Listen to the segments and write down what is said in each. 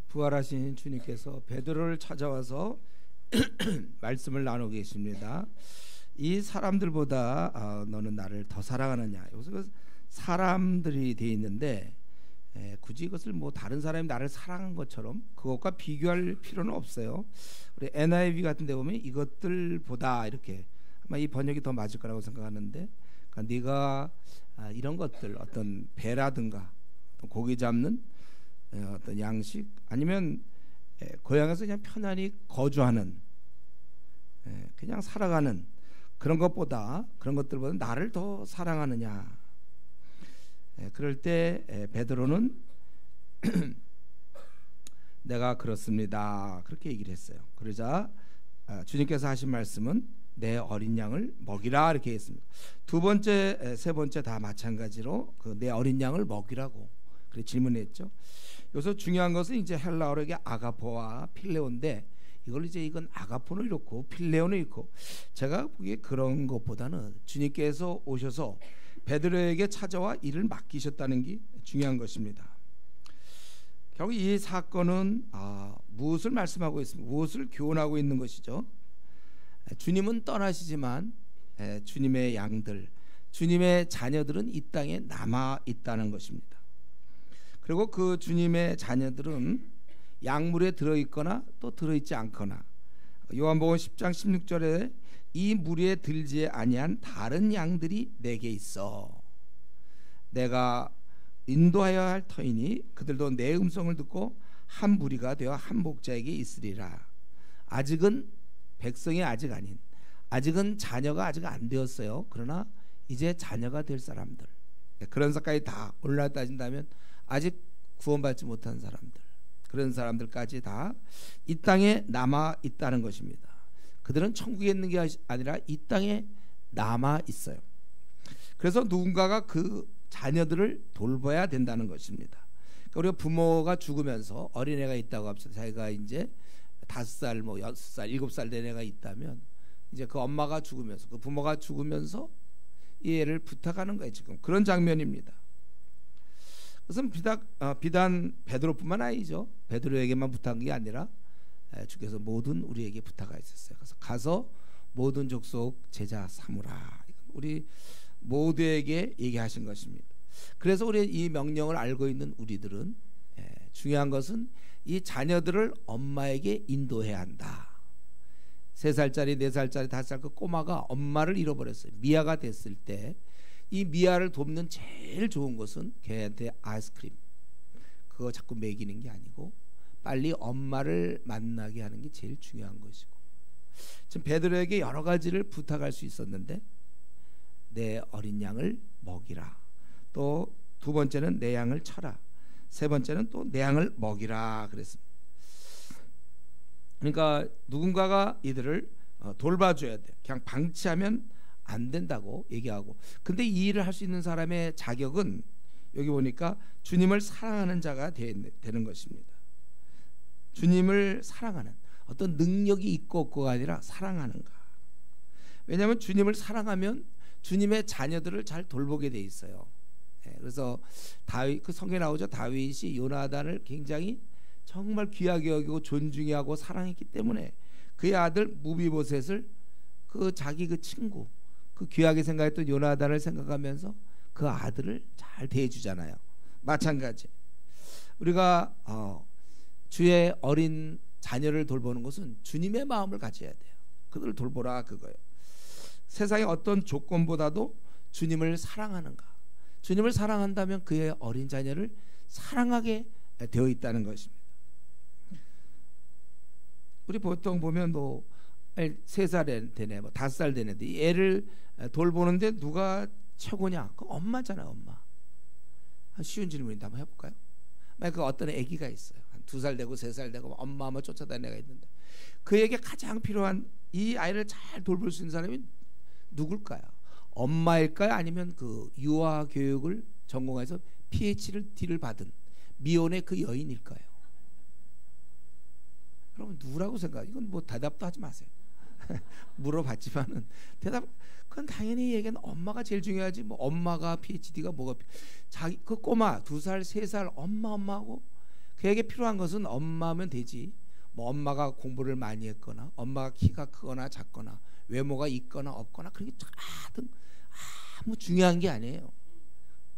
부활하신 주님께서 베드로를 찾아와서 말씀을 나누고 계십니다. 이 사람들보다 너는 나를 더 사랑하느냐. 여기서 그 사람들이 돼 있는데 굳이 이것을 뭐 다른 사람이 나를 사랑한 것처럼 그것과 비교할 필요는 없어요. 우리 NIV 같은 데 보면 이것들보다 이렇게 아마 이 번역이 더 맞을 거라고 생각하는데, 그러니까 네가 이런 것들, 어떤 배라든가 어떤 고기 잡는 어떤 양식, 아니면 고향에서 그냥 편안히 거주하는, 그냥 살아가는 그런 것들보다 나를 더 사랑하느냐. 그럴 때 베드로는 내가 그렇습니다, 그렇게 얘기를 했어요. 그러자 주님께서 하신 말씀은 내 어린 양을 먹이라, 이렇게 했습니다. 두 번째, 세 번째 다 마찬가지로 그 내 어린 양을 먹이라고 그렇게 질문했죠. 여기서 중요한 것은 이제 헬라어로 이게 아가포와 필레오인데, 이걸 이제 이건 아가포는 이렇고 필레오는 있고, 제가 보기에 그런 것보다는 주님께서 오셔서 베드로에게 찾아와 일을 맡기셨다는 게 중요한 것입니다. 결국 이 사건은 무엇을 말씀하고 있습니까? 무엇을 교훈하고 있는 것이죠? 주님은 떠나시지만 주님의 양들, 주님의 자녀들은 이 땅에 남아 있다는 것입니다. 그리고 그 주님의 자녀들은 양물에 들어있거나 또 들어있지 않거나, 요한복음 10장 16절에 이 무리에 들지 아니한 다른 양들이 내게 있어. 내가 인도하여야 할 터이니 그들도 내 음성을 듣고 한 무리가 되어 한 목자에게 있으리라. 아직은 백성이 아직은 자녀가 아직 안 되었어요. 그러나 이제 자녀가 될 사람들, 그런 사람까지 다 올라 따진다면 아직 구원받지 못한 사람들, 그런 사람들까지 다 이 땅에 남아 있다는 것입니다. 그들은 천국에 있는 게 아니라 이 땅에 남아 있어요. 그래서 누군가가 그 자녀들을 돌봐야 된다는 것입니다. 그러니까 우리가 부모가 죽으면서 어린애가 있다고 합시다. 자기가 이제 5살, 뭐 6살, 7살 된 애가 있다면, 이제 그 엄마가 죽으면서, 그 부모가 죽으면서 이 애를 부탁하는 거예요. 지금 그런 장면입니다. 그것은 비단 베드로뿐만 아니죠. 베드로에게만 부탁한 게 아니라 주께서 모든 우리에게 부탁하셨어요. 그래서 가서 모든 족속 제자 삼으라, 우리 모두에게 얘기하신 것입니다. 그래서 우리 이 명령을 알고 있는 우리들은 중요한 것은 이 자녀들을 엄마에게 인도해야 한다. 3살짜리, 4살짜리, 5살 그 꼬마가 엄마를 잃어버렸어요. 미아가 됐을 때 이 미아를 돕는 제일 좋은 것은 걔한테 아이스크림, 그거 자꾸 먹이는 게 아니고 빨리 엄마를 만나게 하는 게 제일 중요한 것이고, 지금 베드로에게 여러 가지를 부탁할 수 있었는데 내 어린 양을 먹이라, 또 두 번째는 내 양을 쳐라, 세 번째는 또 내 양을 먹이라 그랬습니다. 그러니까 누군가가 이들을 돌봐줘야 돼. 그냥 방치하면 안 된다고 얘기하고, 근데 이 일을 할 수 있는 사람의 자격은 여기 보니까 주님을 사랑하는 자가 되는 것입니다. 주님을 사랑하는, 어떤 능력이 있고 없고가 아니라 사랑하는가. 왜냐하면 주님을 사랑하면 주님의 자녀들을 잘 돌보게 돼 있어요. 그래서 다윗, 그 성경에 나오죠. 다윗이 요나단을 굉장히 정말 귀하게 여기고 존중히 하고 사랑했기 때문에 그의 아들 무비보셋을 그 자기 그 친구, 그 귀하게 생각했던 요나단을 생각하면서 그 아들을 잘 대해주잖아요. 마찬가지 우리가 주의 어린 자녀를 돌보는 것은 주님의 마음을 가져야 돼요. 그들을 돌보라, 그거예요. 세상의 어떤 조건보다도 주님을 사랑하는가. 주님을 사랑한다면 그의 어린 자녀를 사랑하게 되어 있다는 것입니다. 우리 보통 보면 뭐 3살 되네, 뭐 5살 되는데 이 애를 돌보는데 누가 최고냐? 그 엄마잖아요, 엄마. 쉬운 질문인데 한번 해볼까요? 그 어떤 아기가 있어요. 한 2살 되고 3살 되고 엄마 쫓아다니는 애가 있는데 그에게 가장 필요한, 이 아이를 잘 돌볼 수 있는 사람이 누굴까요? 엄마일까요? 아니면 그 유아 교육을 전공해서 PhD를 받은 미혼의 그 여인일까요? 여러분 누구라고 생각해요? 이건 뭐 대답도 하지 마세요. 물어봤지만은 그건 당연히 얘기는 엄마가 제일 중요하지. 뭐 엄마가 PhD가 뭐가, 자기 그 꼬마 2살 3살 엄마하고 그에게 필요한 것은 엄마면 되지. 뭐 엄마가 공부를 많이 했거나 엄마가 키가 크거나 작거나 외모가 있거나 없거나 그런 게 다등 아무 중요한 게 아니에요.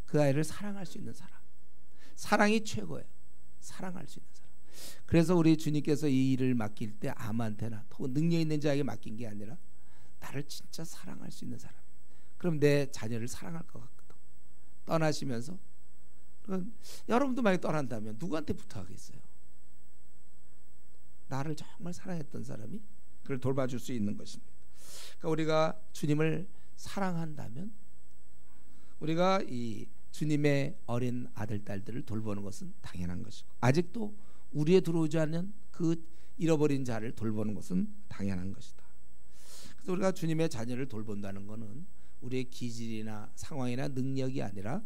그 아이를 사랑할 수 있는 사람. 사랑이 최고예요. 사랑할 수 있는 사람. 그래서 우리 주님께서 이 일을 맡길 때 아무한테나 혹은 능력 있는 자에게 맡긴 게 아니라 나를 진짜 사랑할 수 있는 사람. 그럼 내 자녀를 사랑할 것 같거든. 떠나시면서 여러분도 만약 떠난다면 누구한테 부탁하겠어요? 나를 정말 사랑했던 사람이 그를 돌봐줄 수 있는 것입니다. 그러니까 우리가 주님을 사랑한다면 우리가 이 주님의 어린 아들 딸들을 돌보는 것은 당연한 것이고 아직도 우리에 들어오지 않는 그 잃어버린 자를 돌보는 것은 당연한 것이다. 그래서 우리가 주님의 자녀를 돌본다는 것은 우리의 기질이나 상황이나 능력이 아니라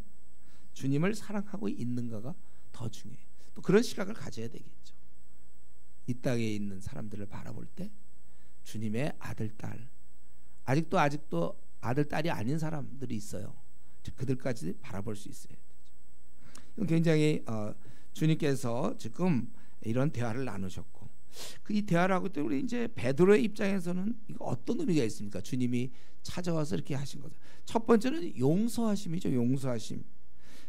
주님을 사랑하고 있는가가 더 중요해요. 또 그런 시각을 가져야 되겠죠. 이 땅에 있는 사람들을 바라볼 때 주님의 아들 딸 아직도 아들 딸이 아닌 사람들이 있어요. 그들까지 바라볼 수 있어야 되죠. 굉장히 주님께서 지금 이런 대화를 나누셨고 이 대화를 하고 때 우리 이제 베드로의 입장에서는 이거 어떤 의미가 있습니까? 주님이 찾아와서 이렇게 하신 거죠. 첫 번째는 용서하심이죠. 용서하심.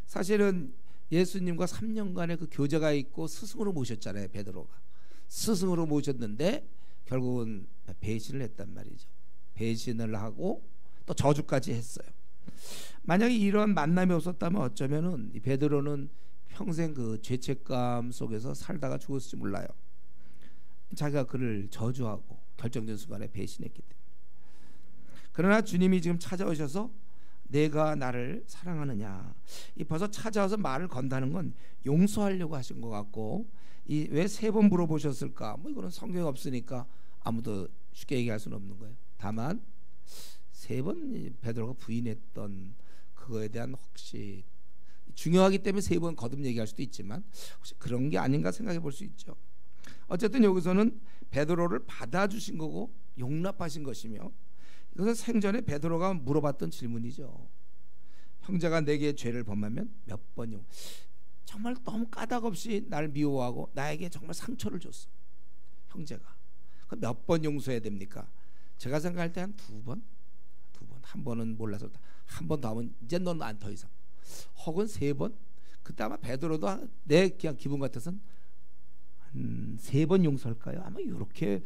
사실은 예수님과 3년간의 그 교제가 있고 스승으로 모셨잖아요. 베드로가 스승으로 모셨는데 결국은 배신을 했단 말이죠. 배신을 하고 또 저주까지 했어요. 만약에 이런 만남이 없었다면 어쩌면은 이 베드로는 평생 그 죄책감 속에서 살다가 죽었을지 몰라요. 자기가 그를 저주하고 결정된 순간에 배신했기 때문에. 그러나 주님이 지금 찾아오셔서 내가 나를 사랑하느냐. 이 벌써 찾아와서 말을 건다는 건 용서하려고 하신 것 같고 이 왜 세 번 물어보셨을까? 뭐 이거는 성경에 없으니까 아무도 쉽게 얘기할 수는 없는 거예요. 다만 세 번 베드로가 부인했던 그거에 대한 혹시 중요하기 때문에 세 번 거듭 얘기할 수도 있지만 혹시 그런 게 아닌가 생각해 볼 수 있죠. 어쨌든 여기서는 베드로를 받아주신 거고 용납하신 것이며 이것은 생전에 베드로가 물어봤던 질문이죠. 형제가 내게 죄를 범하면 몇 번이요? 정말 너무 까닭없이 날 미워하고 나에게 정말 상처를 줬어. 형제가 몇 번 용서해야 됩니까? 제가 생각할 때 한 두 번? 한 번은 몰라서 한 번 더 하면 이제 넌 안 더 이상 혹은 세 번? 그때 아마 베드로도 내 그냥 기분 같아서는 한 세 번 용서할까요? 아마 이렇게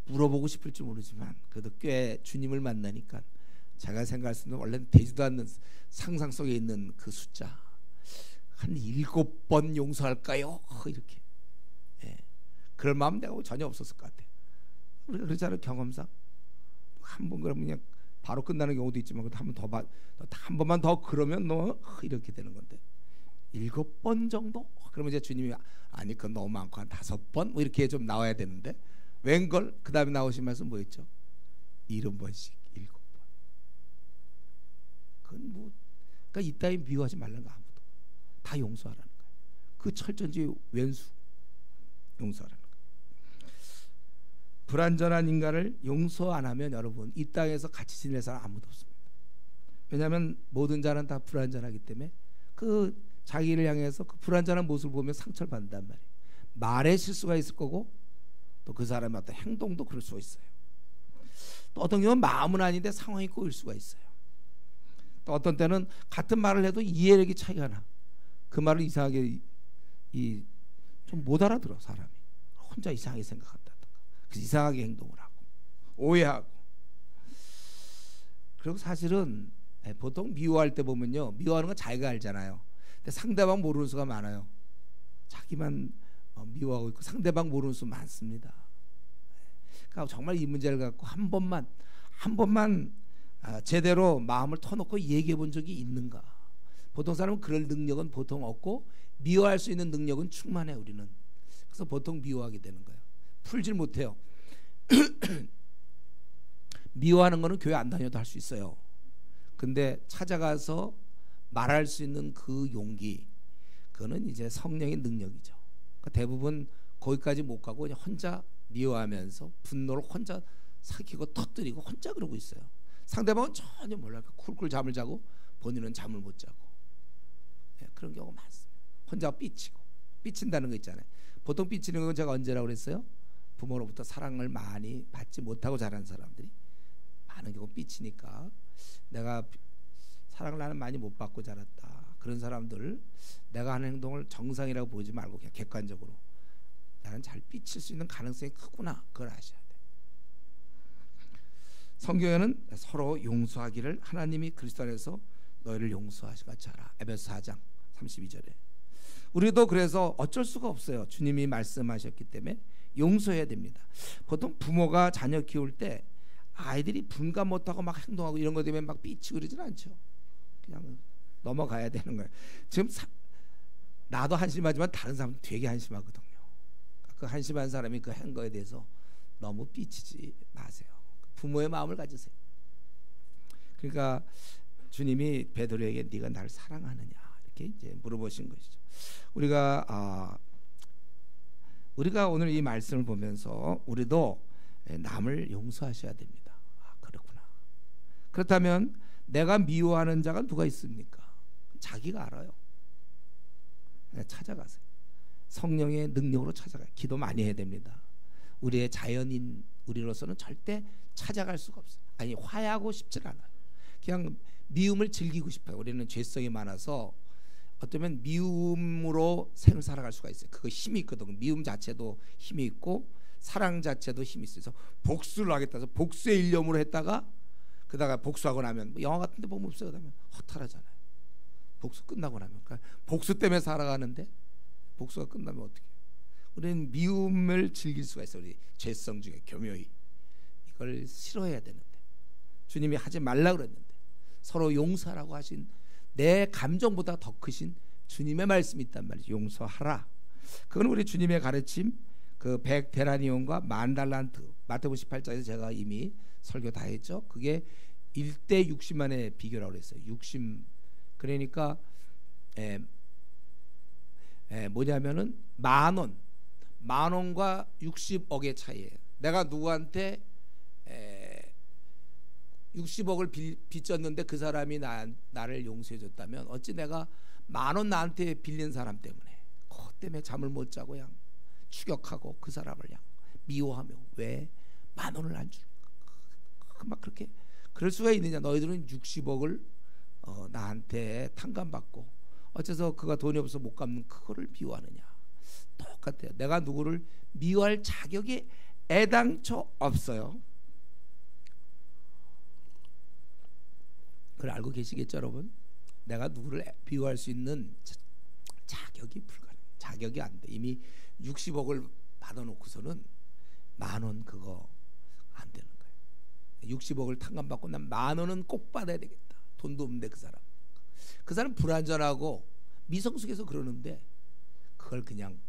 물어보고 싶을지 모르지만 그래도 꽤 주님을 만나니까 제가 생각할 수 있는 원래는 되지도 않는 상상 속에 있는 그 숫자 한 7번 용서할까요? 이렇게 그럴 마음 내가 전혀 없었을 것 같아요. 우리가 그렇잖아요. 경험상 한 번 그러면 그냥 바로 끝나는 경우도 있지만 한 번만 더 그러면 너 이렇게 되는 건데 7번 정도? 그러면 이제 주님이 아니 그건 너무 많고 한 5번 뭐 이렇게 좀 나와야 되는데 웬걸 그 다음에 나오신 말씀 뭐였죠? 70번씩 7번. 그건 뭐 그러니까 이 따위 미워하지 말라는 거 아무도 다 용서하라는 거예요. 그 철저히 왼수 용서하라는 거예요. 불완전한 인간을 용서 안 하면 여러분 이 땅에서 같이 지낼 사람 아무도 없습니다. 왜냐하면 모든 자는 다 불완전하기 때문에 그 자기를 향해서 그 불완전한 모습을 보면 상처를 받는단 말이에요. 말에 실수가 있을 거고 또 그 사람의 어떤 행동도 그럴 수가 있어요. 또 어떤 경우는 마음은 아닌데 상황이 꼬일 수가 있어요. 또 어떤 때는 같은 말을 해도 이해력이 차이가 나. 그 말을 이상하게 좀 못 알아들어 사람이. 혼자 이상하게 생각한다든가 그래서 이상하게 행동을 하고 오해하고. 그리고 사실은 보통 미워할 때 보면요, 미워하는 건 자기가 알잖아요. 근데 상대방 모르는 수가 많아요. 자기만 미워하고 있고 상대방 모르는 수 많습니다. 그러니까 정말 이 문제를 갖고 한 번만 제대로 마음을 터놓고 얘기해 본 적이 있는가? 보통 사람은 그럴 능력은 보통 없고 미워할 수 있는 능력은 충만해 우리는. 그래서 보통 미워하게 되는 거예요. 풀질 못해요. 미워하는 거는 교회 안 다녀도 할 수 있어요. 근데 찾아가서 말할 수 있는 그 용기, 그거는 이제 성령의 능력이죠. 그러니까 대부분 거기까지 못 가고 그냥 혼자 미워하면서 분노를 혼자 삭히고 터뜨리고 혼자 그러고 있어요. 상대방은 전혀 몰라요. 쿨쿨 잠을 자고 본인은 잠을 못 자고. 네, 그런 경우가 많습니다. 혼자 삐치고 삐친다는 거 있잖아요. 보통 삐치는 건 제가 언제라고 그랬어요? 부모로부터 사랑을 많이 받지 못하고 자란 사람들이 많은 경우 삐치니까, 내가 사랑을 나는 많이 못 받고 자랐다, 그런 사람들 내가 하는 행동을 정상이라고 보지 말고 그냥 객관적으로 나는 잘 삐칠 수 있는 가능성이 크구나, 그걸 아셔야 돼. 성경에는 서로 용서하기를 하나님이 그리스도 안에서 너희를 용서하시고 같이 하라, 에베소 4장 32절에. 우리도 그래서 어쩔 수가 없어요. 주님이 말씀하셨기 때문에 용서해야 됩니다. 보통 부모가 자녀 키울 때 아이들이 분간 못하고 막 행동하고 이런 것 때문에 막 삐치고 그러진 않죠. 그냥 넘어가야 되는 거예요. 지금 나도 한심하지만 다른 사람도 되게 한심하거든요. 그 한심한 사람이 그 한 거에 대해서 너무 삐치지 마세요. 부모의 마음을 가지세요. 그러니까 주님이 베드로에게 네가 나를 사랑하느냐 이렇게 이제 물어보신 것이죠. 우리가 오늘 이 말씀을 보면서 우리도 남을 용서하셔야 됩니다. 그렇구나. 그렇다면 내가 미워하는 자가 누가 있습니까? 자기가 알아요. 찾아가세요. 성령의 능력으로 찾아가요. 기도 많이 해야 됩니다. 우리의 자연인 우리로서는 절대 찾아갈 수가 없어요. 아니, 화해하고 싶질 않아요. 그냥 미움을 즐기고 싶어요. 우리는 죄성이 많아서 어쩌면 미움으로 생을 살아갈 수가 있어요. 그거 힘이 있거든. 미움 자체도 힘이 있고 사랑 자체도 힘이 있어서 복수를 하겠다 해서 복수의 일념으로 했다가 그다가 복수하고 나면 뭐 영화 같은 데 보면 없어요. 그러면 허탈하잖아요. 복수 끝나고 나면. 그러니까 복수 때문에 살아가는데 복수가 끝나면 어떻게 해요? 우리는 미움을 즐길 수가 있어요. 우리 죄성 중에 교묘히. 이걸 싫어해야 되는데 주님이 하지 말라 그랬는데 서로 용서하라고 하신, 내 감정보다 더 크신 주님의 말씀이 있단 말이죠. 용서하라. 그건 우리 주님의 가르침, 그 100데나리온과 10,000달란트, 마태복음 18장에서 제가 이미 설교 다 했죠. 그게 1대 60만의 비교라고 그랬어요. 60. 그러니까 뭐냐면은 10,000원과 60억의 차이예요. 내가 누구한테 60억을 빚졌는데 그 사람이 나를 용서해 줬다면, 어찌 내가 10,000원 나한테 빌린 사람 때문에 그것 때문에 잠을 못 자고 그냥 추격하고 그 사람을 그냥 미워하며 왜 10,000원을 안 줄까? 막 그렇게 그럴 수가 있느냐? 너희들은 60억을 나한테 탕감받고 어째서 그가 돈이 없어서 못 갚는 그거를 미워하느냐? 똑같아요. 내가 누구를 미워할 자격이 애당초 없어요. 그걸 알고 계시겠죠, 여러분? 내가 누구를 미워할 수 있는 자격이 불가능해. 자격이 안 돼. 이미 60억을 받아놓고서는 10,000원 그거 안 되는 거예요. 60억을 탕감받고 난 10,000원은 꼭 받아야 되겠다. 돈도 없는데 그 사람 불안전하고 미성숙해서 그러는데 그걸 그냥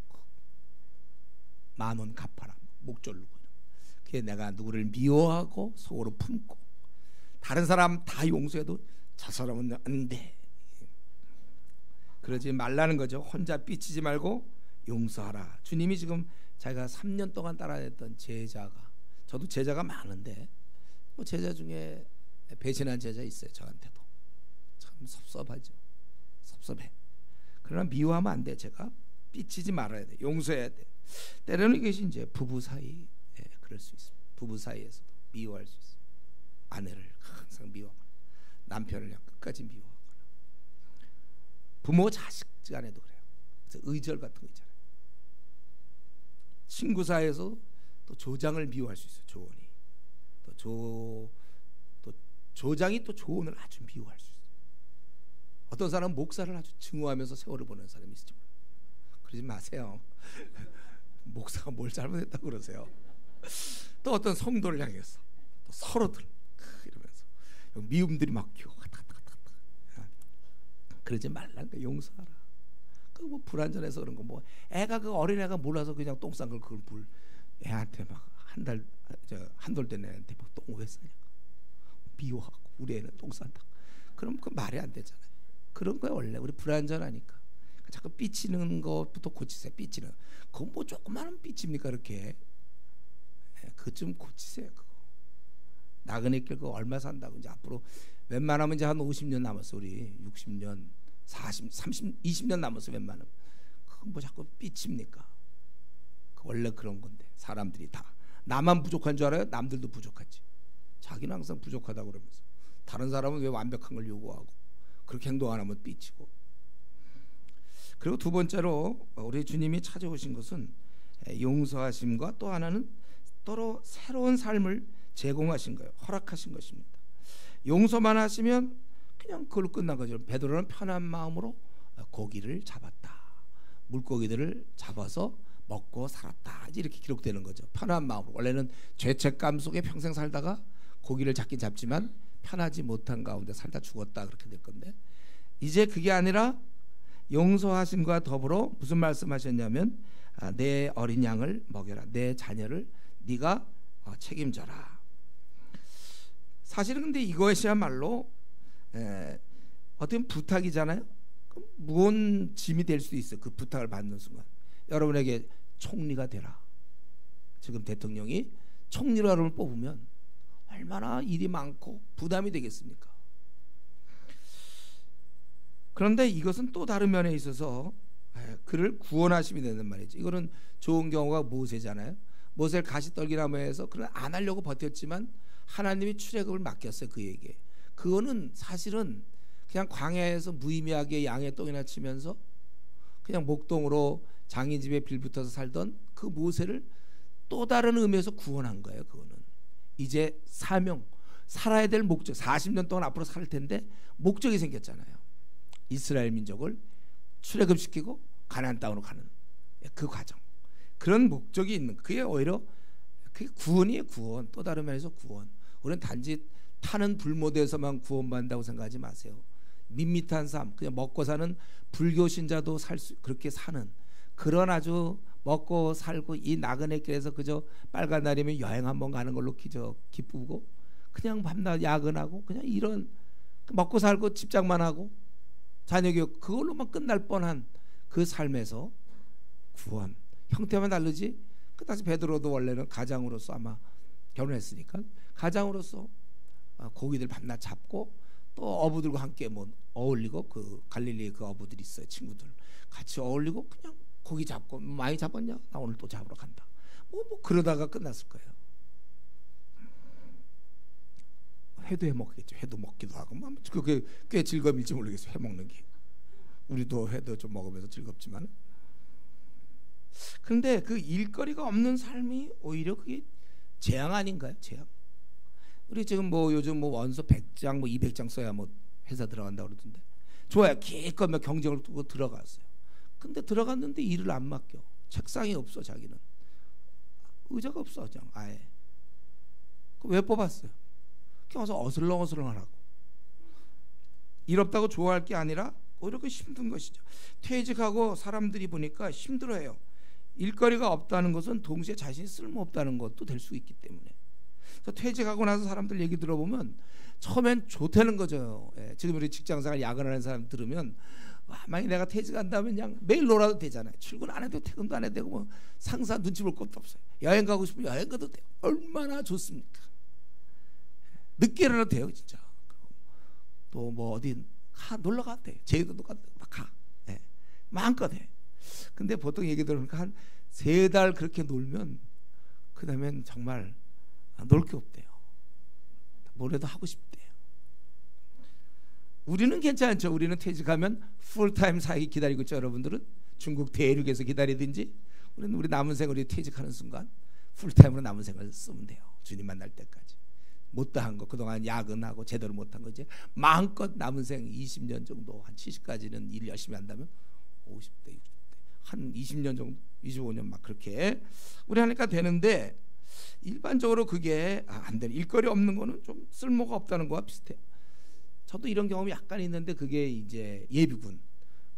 10,000원 갚아라 목 졸르고. 그게 내가 누구를 미워하고 속으로 품고 다른 사람 다 용서해도 저 사람은 안 돼, 그러지 말라는 거죠. 혼자 삐치지 말고 용서하라. 주님이 지금 자기가 3년 동안 따라했던 제자가, 저도 제자가 많은데 뭐 제자 중에 배신한 제자 있어요. 저한테도 참 섭섭하죠. 섭섭해. 그러나 미워하면 안 돼. 제가 삐치지 말아야 돼. 용서해야 돼. 때로는 이것이 이제 부부 사이 그럴 수 있습니다. 부부 사이에서도 미워할 수 있어요. 아내를 항상 미워하거나 남편을 그냥 끝까지 미워하거나 부모 자식 간에도 그래요. 그래서 의절 같은 거 있잖아요. 친구 사이에서 또 조장을 미워할 수 있어요. 조언이 또 조장이 또 조언을 아주 미워할 수 있어요. 어떤 사람은 목사를 아주 증오하면서 세월을 보내는 사람이 있을지 몰라요. 그러지 마세요. 목사가 뭘 잘못했다고 그러세요. 또 어떤 성도를 향해서 또 서로들 이러면서 미움들이 막 끼고 그러지 말라는 거. 용서하라. 그 뭐 불안전해서 그런 거 뭐 애가 그 어린 애가 몰라서 그냥 똥 싼 걸 그걸 애한테 막 한돌 된 애한테 막 똥 왜 싸냐 미워하고 우리 애는 똥 싼다. 그럼 그 말이 안 되잖아요. 그런 거야 원래. 우리 불안전하니까 자꾸 삐치는 것부터 고치세요. 삐치는 그거 뭐 조그마한 삐치입니까 그렇게. 그거 좀 고치세요. 그거 나그네 길 그거 얼마 산다고. 이제 앞으로 웬만하면 이제 한 50년 남았어. 우리 60년 40 30 20년 남았어. 웬만하면 그거 뭐 자꾸 삐칩니까? 원래 그런 건데 사람들이 다 나만 부족한 줄 알아요? 남들도 부족하지. 자기는 항상 부족하다고 그러면서 다른 사람은 왜 완벽한 걸 요구하고 그렇게 행동 안 하면 삐치고. 그리고 두 번째로 우리 주님이 찾아오신 것은 용서하심과 또 하나는 또로 새로운 삶을 제공하신 거예요. 허락하신 것입니다. 용서만 하시면 그냥 그걸로 끝난 거죠. 베드로는 편한 마음으로 고기를 잡았다. 물고기들을 잡아서 먹고 살았다. 이렇게 기록되는 거죠. 편한 마음으로. 원래는 죄책감 속에 평생 살다가 고기를 잡긴 잡지만 편하지 못한 가운데 살다 죽었다. 그렇게 될 건데 이제 그게 아니라 용서하심과 더불어 무슨 말씀하셨냐면 내 어린 양을 먹여라. 내 자녀를 네가 책임져라. 사실은 근데 이것이야말로 어떤 부탁이잖아요. 무거운 짐이 될 수도 있어요. 그 부탁을 받는 순간 여러분에게 총리가 되라. 지금 대통령이 총리로 여러분을 뽑으면 얼마나 일이 많고 부담이 되겠습니까? 그런데 이것은 또 다른 면에 있어서 그를 구원하심이 되는 말이죠. 이거는 좋은 경우가 모세잖아요. 모세를 가시떨기나무에서 그는 안 하려고 버텼지만 하나님이 출애굽을 맡겼어요. 그에게. 그거는 사실은 그냥 광야에서 무의미하게 양의 똥이나 치면서 그냥 목동으로 장인 집에 빌붙어서 살던 그 모세를 또 다른 의미에서 구원한 거예요. 그거는 이제 사명, 살아야 될 목적, 40년 동안 앞으로 살 텐데 목적이 생겼잖아요. 이스라엘 민족을 출애굽시키고 가나안 땅으로 가는 그 과정, 그런 목적이 있는, 그게 오히려 그게 구원이에요. 구원. 또 다른 면에서 구원. 우리는 단지 타는 불모대에서만 구원받는다고 생각하지 마세요. 밋밋한 삶, 그냥 먹고 사는 불교 신자도 그렇게 사는 그런 아주 먹고 살고 이 나그네 길에서 그저 빨간 날이면 여행 한번 가는 걸로 기쁘고 그냥 밤낮 야근하고 그냥 이런 먹고 살고 집장만 하고 자녀 교육 그걸로만 끝날 뻔한 그 삶에서 구원, 형태만 다르지. 그다지 베드로도 원래는 가장으로서 아마 결혼했으니까 가장으로서 고기들 밤낮 잡고 또 어부들과 함께 뭐 어울리고 그 갈릴리에 그 어부들 있어요. 친구들 같이 어울리고 그냥 고기 잡고 많이 잡았냐? 나 오늘 또 잡으러 간다. 뭐 그러다가 끝났을 거예요. 회도 해 먹겠죠. 회도 먹기도 하고 뭐 그게 꽤 즐거움일지 모르겠어요. 해 먹는 게. 우리도 회도 좀 먹으면서 즐겁지만. 그런데 그 일거리가 없는 삶이 오히려 그게 재앙 아닌가요? 재앙. 우리 지금 뭐 요즘 뭐 원서 100장 뭐 200장 써야 뭐 회사 들어간다고 그러던데 좋아요. 기껏 막 경쟁을 두고 들어갔어요. 근데 들어갔는데 일을 안 맡겨. 책상이 없어. 자기는 의자가 없어. 그냥 아예. 왜 뽑았어요? 그냥 와서 어슬렁어슬렁하라고. 일 없다고 좋아할 게 아니라 오히려 그 힘든 것이죠. 퇴직하고 사람들이 보니까 힘들어해요. 일거리가 없다는 것은 동시에 자신이 쓸모없다는 것도 될 수 있기 때문에. 그래서 퇴직하고 나서 사람들 얘기 들어보면 처음엔 좋다는 거죠. 지금 우리 직장생활 야근하는 사람 들으면 만약 내가 퇴직한다면 그냥 매일 놀아도 되잖아요. 출근 안 해도 퇴근도 안 해도 되고 뭐 상사 눈치 볼 것도 없어요. 여행 가고 싶으면 여행 가도 돼요. 얼마나 좋습니까? 늦게 일어나도 돼요. 진짜. 또 뭐 어디 놀러 가도 돼. 제주도도 가도 가. 네. 마음껏 해. 근데 보통 얘기 들으니까 한 3달 그렇게 놀면 그 다음엔 정말 놀 게 없대요. 뭐라도 하고 싶대요. 우리는 괜찮죠. 우리는 퇴직하면 풀타임 사역이 기다리고 있죠. 여러분들은 중국 대륙에서 기다리든지 우리 남은 생을 퇴직하는 순간 풀타임으로 남은 생을 쓰면 돼요. 주님 만날 때까지. 못다한 거 그동안 야근하고 제대로 못한 거 이제 마음껏 남은 생 20년 정도 한 70까지는 일 열심히 한다면 50대 60대 한 20년 정도 25년 막 그렇게 우리 하니까 되는데 일반적으로 그게 안 되는 일거리 없는 거는 좀 쓸모가 없다는 거와 비슷해요. 저도 이런 경험이 약간 있는데 그게 이제 예비군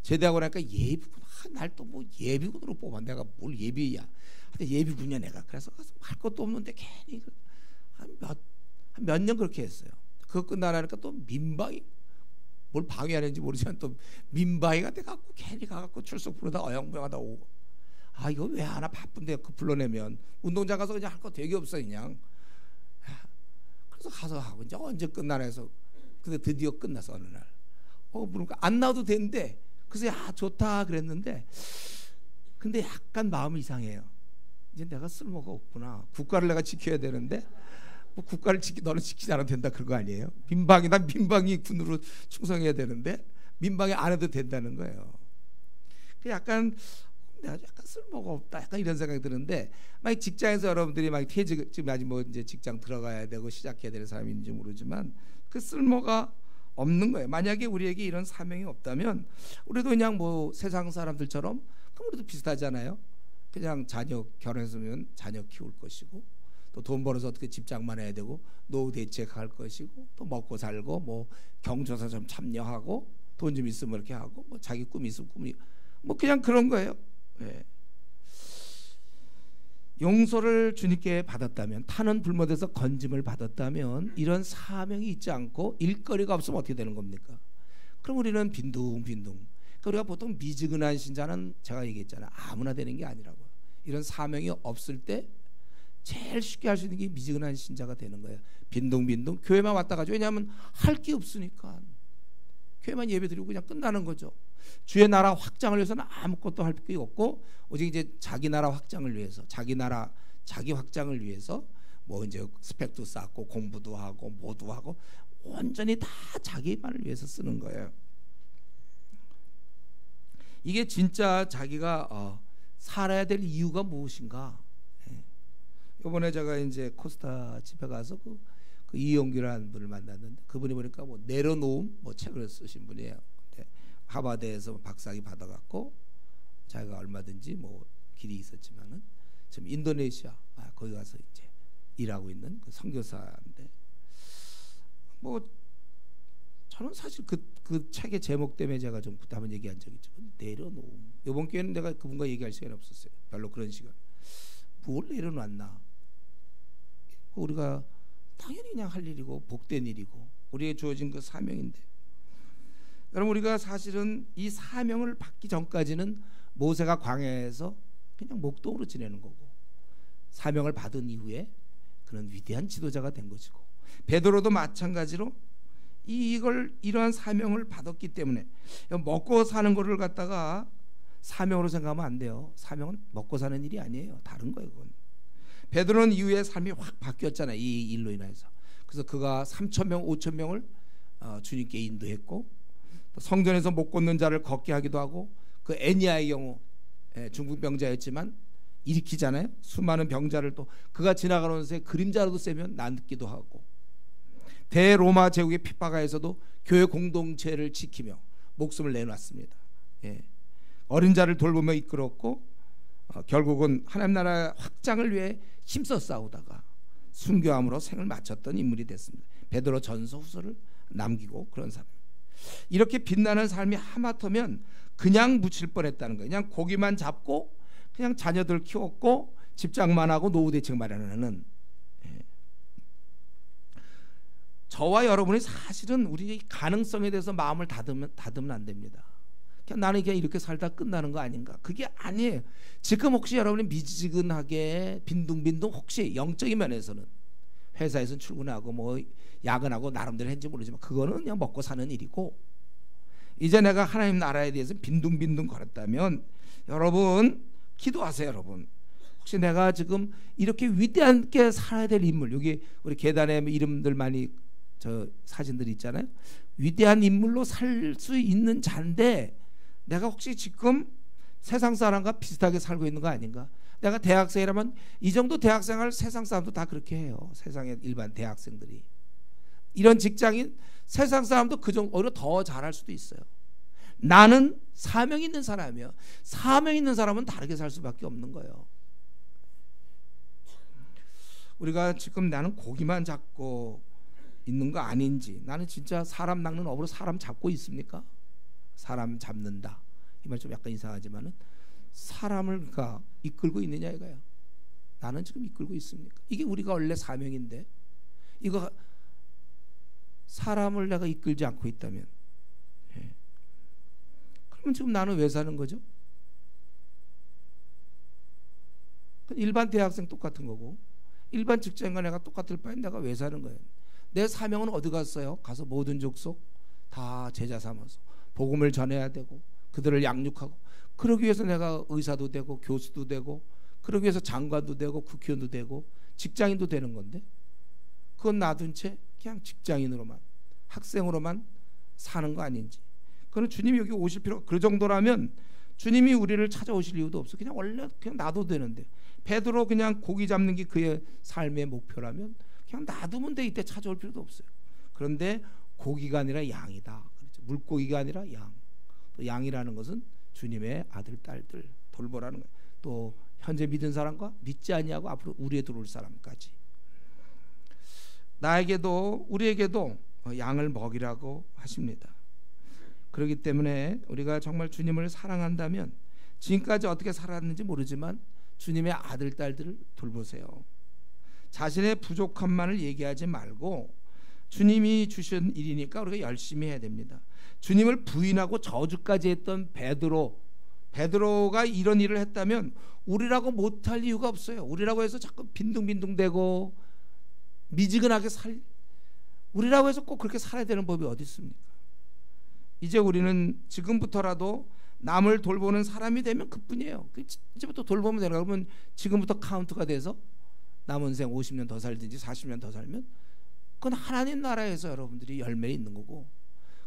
제대하고 나니까 예비군 날 또 뭐 예비군으로 뽑아. 내가 뭘 예비야. 예비군이야 내가. 그래서 가서 할 것도 없는데 괜히 한 몇 년 그렇게 했어요. 그거 끝나니까 또 민방위 뭘 방해하는지 모르지만 또 민방위가 돼갖고 괜히 가갖고 출석 부르다 어영부영하다 오고 이거 왜 하나 바쁜데 그 불러내면 운동장 가서 그냥 할 거 되게 없어 그냥. 그래서 가서 하고 이제 언제 끝나나 해서 근데 드디어 끝나서 어느 날 그러니까 안 나와도 되는데 그래서 좋다 그랬는데 근데 약간 마음이 이상해요. 이제 내가 쓸모가 없구나. 국가를 내가 지켜야 되는데 뭐 국가를 너는 지키지 않아도 된다 그런 거 아니에요? 난 민방위 군으로 충성해야 되는데 민방위 안 해도 된다는 거예요. 약간 내가 약간 쓸모가 없다, 약간 이런 생각이 드는데, 막 직장에서 여러분들이 막 퇴직 지금 아직 뭐 이제 직장 들어가야 되고 시작해야 되는 사람인지 모르지만 그 쓸모가 없는 거예요. 만약에 우리에게 이런 사명이 없다면 우리도 그냥 뭐 세상 사람들처럼 그럼 우리도 비슷하잖아요. 그냥 자녀 결혼했으면 자녀 키울 것이고, 또 돈 벌어서 어떻게 집장만 해야 되고, 노후 대책할 것이고, 또 먹고 살고, 뭐 경조사 좀 참여하고, 돈 좀 있으면 이렇게 하고, 뭐 자기 꿈이 있으면 꿈이 뭐 그냥 그런 거예요. 예. 용서를 주님께 받았다면, 타는 불못에서 건짐을 받았다면, 이런 사명이 있지 않고 일거리가 없으면 어떻게 되는 겁니까? 그럼 우리는 빈둥빈둥. 그러니까 우리가 보통 미지근한 신자는 제가 얘기했잖아요. 아무나 되는 게 아니라고요. 이런 사명이 없을 때 제일 쉽게 할 수 있는 게 미지근한 신자가 되는 거예요. 빈둥빈둥 교회만 왔다 가죠. 왜냐하면 할 게 없으니까. 교회만 예배드리고 그냥 끝나는 거죠. 주의 나라 확장을 위해서는 아무것도 할 게 없고, 오직 이제 자기 나라 확장을 위해서, 자기 확장을 위해서 뭐 이제 스펙도 쌓고 공부도 하고 뭐도 하고 온전히 다 자기만을 위해서 쓰는 거예요. 이게 진짜 자기가 살아야 될 이유가 무엇인가? 이번에 제가 이제 코스타 집에 가서 그 이용규라는 분을 만났는데, 그분이 보니까 뭐 내려놓음 뭐 책을 쓰신 분이에요. 하버드에서 박사학위 받아갖고 자기가 얼마든지 뭐 길이 있었지만은 지금 인도네시아 거기 가서 이제 일하고 있는 그 선교사인데, 뭐 저는 사실 그 책의 제목 때문에 제가 좀 한번 얘기한 적이 있죠. 내려놓음. 이번 기회는 내가 그분과 얘기할 시간이 없었어요. 별로 그런 시간. 뭘 내려놨나? 우리가 당연히 그냥 할 일이고 복된 일이고 우리에게 주어진 그 사명인데, 여러분 우리가 사실은 이 사명을 받기 전까지는 모세가 광야에서 그냥 목동으로 지내는 거고, 사명을 받은 이후에 그는 위대한 지도자가 된 것이고, 베드로도 마찬가지로 이러한 사명을 받았기 때문에 먹고 사는 거를 갖다가 사명으로 생각하면 안 돼요. 사명은 먹고 사는 일이 아니에요. 다른 거예요. 그건. 베드로는 이후에 삶이 확 바뀌었잖아요. 이 일로 인해서. 그래서 그가 3,000명 5,000명을 주님께 인도했고, 성전에서 못 걷는 자를 걷게 하기도 하고, 그 애니아의 경우 중국 병자였지만 일으키잖아요. 수많은 병자를 또 그가 지나가는 새 그림자라도 쐬면 낫기도 하고, 대로마 제국의 핍박하에서도 교회 공동체를 지키며 목숨을 내놨습니다. 어린 자를 돌보며 이끌었고, 결국은 하나님 나라 확장을 위해 힘써 싸우다가 순교함으로 생을 마쳤던 인물이 됐습니다. 베드로 전서 후서를 남기고 그런 사람. 이렇게 빛나는 삶이 하마터면 그냥 묻힐 뻔했다는 거예요. 그냥 고기만 잡고 그냥 자녀들 키웠고 집장만 하고 노후 대책 마련하는. 저와 여러분이 사실은 우리의 가능성에 대해서 마음을 다듬으면 안 됩니다. 그냥 나는 그냥 이렇게 살다 끝나는 거 아닌가? 그게 아니에요. 지금 혹시 여러분이 미지근하게 빈둥빈둥 혹시 영적인 면에서는 회사에서 출근하고 뭐 야근하고 나름대로 했는지 모르지만 그거는 그냥 먹고 사는 일이고, 이제 내가 하나님 나라에 대해서 빈둥빈둥 걸었다면 여러분 기도하세요. 여러분 혹시 내가 지금 이렇게 위대하게 살아야 될 인물, 여기 우리 계단에 이름들 많이 저 사진들이 있잖아요. 위대한 인물로 살 수 있는 자인데 내가 혹시 지금 세상 사람과 비슷하게 살고 있는 거 아닌가? 내가 대학생이라면 이 정도 대학생활 세상 사람도 다 그렇게 해요. 세상의 일반 대학생들이. 이런 직장인 세상 사람도 그 정도 오히려 더 잘할 수도 있어요. 나는 사명 있는 사람이에요. 사명 있는 사람은 다르게 살 수밖에 없는 거예요. 우리가 지금 나는 고기만 잡고 있는 거 아닌지, 나는 진짜 사람 낚는 업으로 사람 잡고 있습니까? 사람 잡는다, 이 말 좀 약간 이상하지만은 사람을 그러니까 이끌고 있느냐 이거야. 나는 지금 이끌고 있습니까? 이게 우리가 원래 사명인데, 이거 사람을 내가 이끌지 않고 있다면, 그러면 지금 나는 왜 사는 거죠? 일반 대학생 똑같은 거고, 일반 직장과 내가 똑같을 바에 내가 왜 사는 거예요? 내 사명은 어디 갔어요? 가서 모든 족속 다 제자 삼아서 복음을 전해야 되고 그들을 양육하고, 그러기 위해서 내가 의사도 되고 교수도 되고, 그러기 위해서 장관도 되고 국회의원도 되고 직장인도 되는 건데, 그건 놔둔 채 그냥 직장인으로만, 학생으로만 사는 거 아닌지. 그건 주님이 여기 오실 필요가, 그 정도라면 주님이 우리를 찾아오실 이유도 없어. 그냥 원래 그냥 놔둬도 되는데, 베드로 그냥 고기 잡는 게 그의 삶의 목표라면 그냥 놔두면 돼. 이때 찾아올 필요도 없어요. 그런데 고기가 아니라 양이다. 그렇죠? 물고기가 아니라 양. 또 양이라는 것은 주님의 아들 딸들 돌보라는 거예요. 또 현재 믿은 사람과 믿지 아니하고 앞으로 우리에 들어올 사람까지, 나에게도 우리에게도 양을 먹이라고 하십니다. 그렇기 때문에 우리가 정말 주님을 사랑한다면, 지금까지 어떻게 살았는지 모르지만 주님의 아들 딸들을 돌보세요. 자신의 부족함만을 얘기하지 말고 주님이 주신 일이니까 우리가 열심히 해야 됩니다. 주님을 부인하고 저주까지 했던 베드로가 이런 일을 했다면 우리라고 못할 이유가 없어요. 우리라고 해서 자꾸 빈둥빈둥대고 미지근하게 우리라고 해서 꼭 그렇게 살아야 되는 법이 어디 있습니까? 이제 우리는 지금부터라도 남을 돌보는 사람이 되면 그뿐이에요. 이제부터 돌보면 되는 거야. 그러면 지금부터 카운트가 돼서 남은 생 50년 더 살든지 40년 더 살면 그건 하나님 나라에서 여러분들이 열매 있는 거고,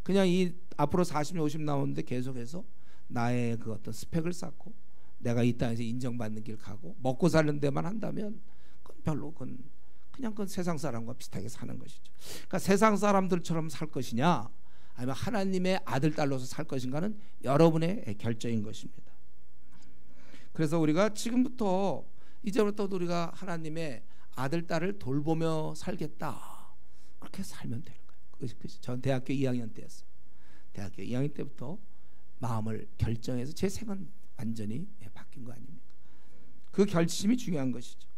그냥 이 앞으로 40년 50년 나오는데 계속해서 나의 그 어떤 스펙을 쌓고 내가 이 땅에서 인정받는 길 가고 먹고 사는 데만 한다면 그건 별로, 그건 세상 사람과 비슷하게 사는 것이죠. 그러니까 세상 사람들처럼 살 것이냐 아니면 하나님의 아들 딸로서 살 것인가는 여러분의 결정인 것입니다. 그래서 우리가 지금부터 이제부터 우리가 하나님의 아들 딸을 돌보며 살겠다, 그렇게 살면 되는 거예요. 전 대학교 2학년 때였어요. 대학교 2학년 때부터 마음을 결정해서 제 생은 완전히 바뀐 거 아닙니까? 그 결심이 중요한 것이죠.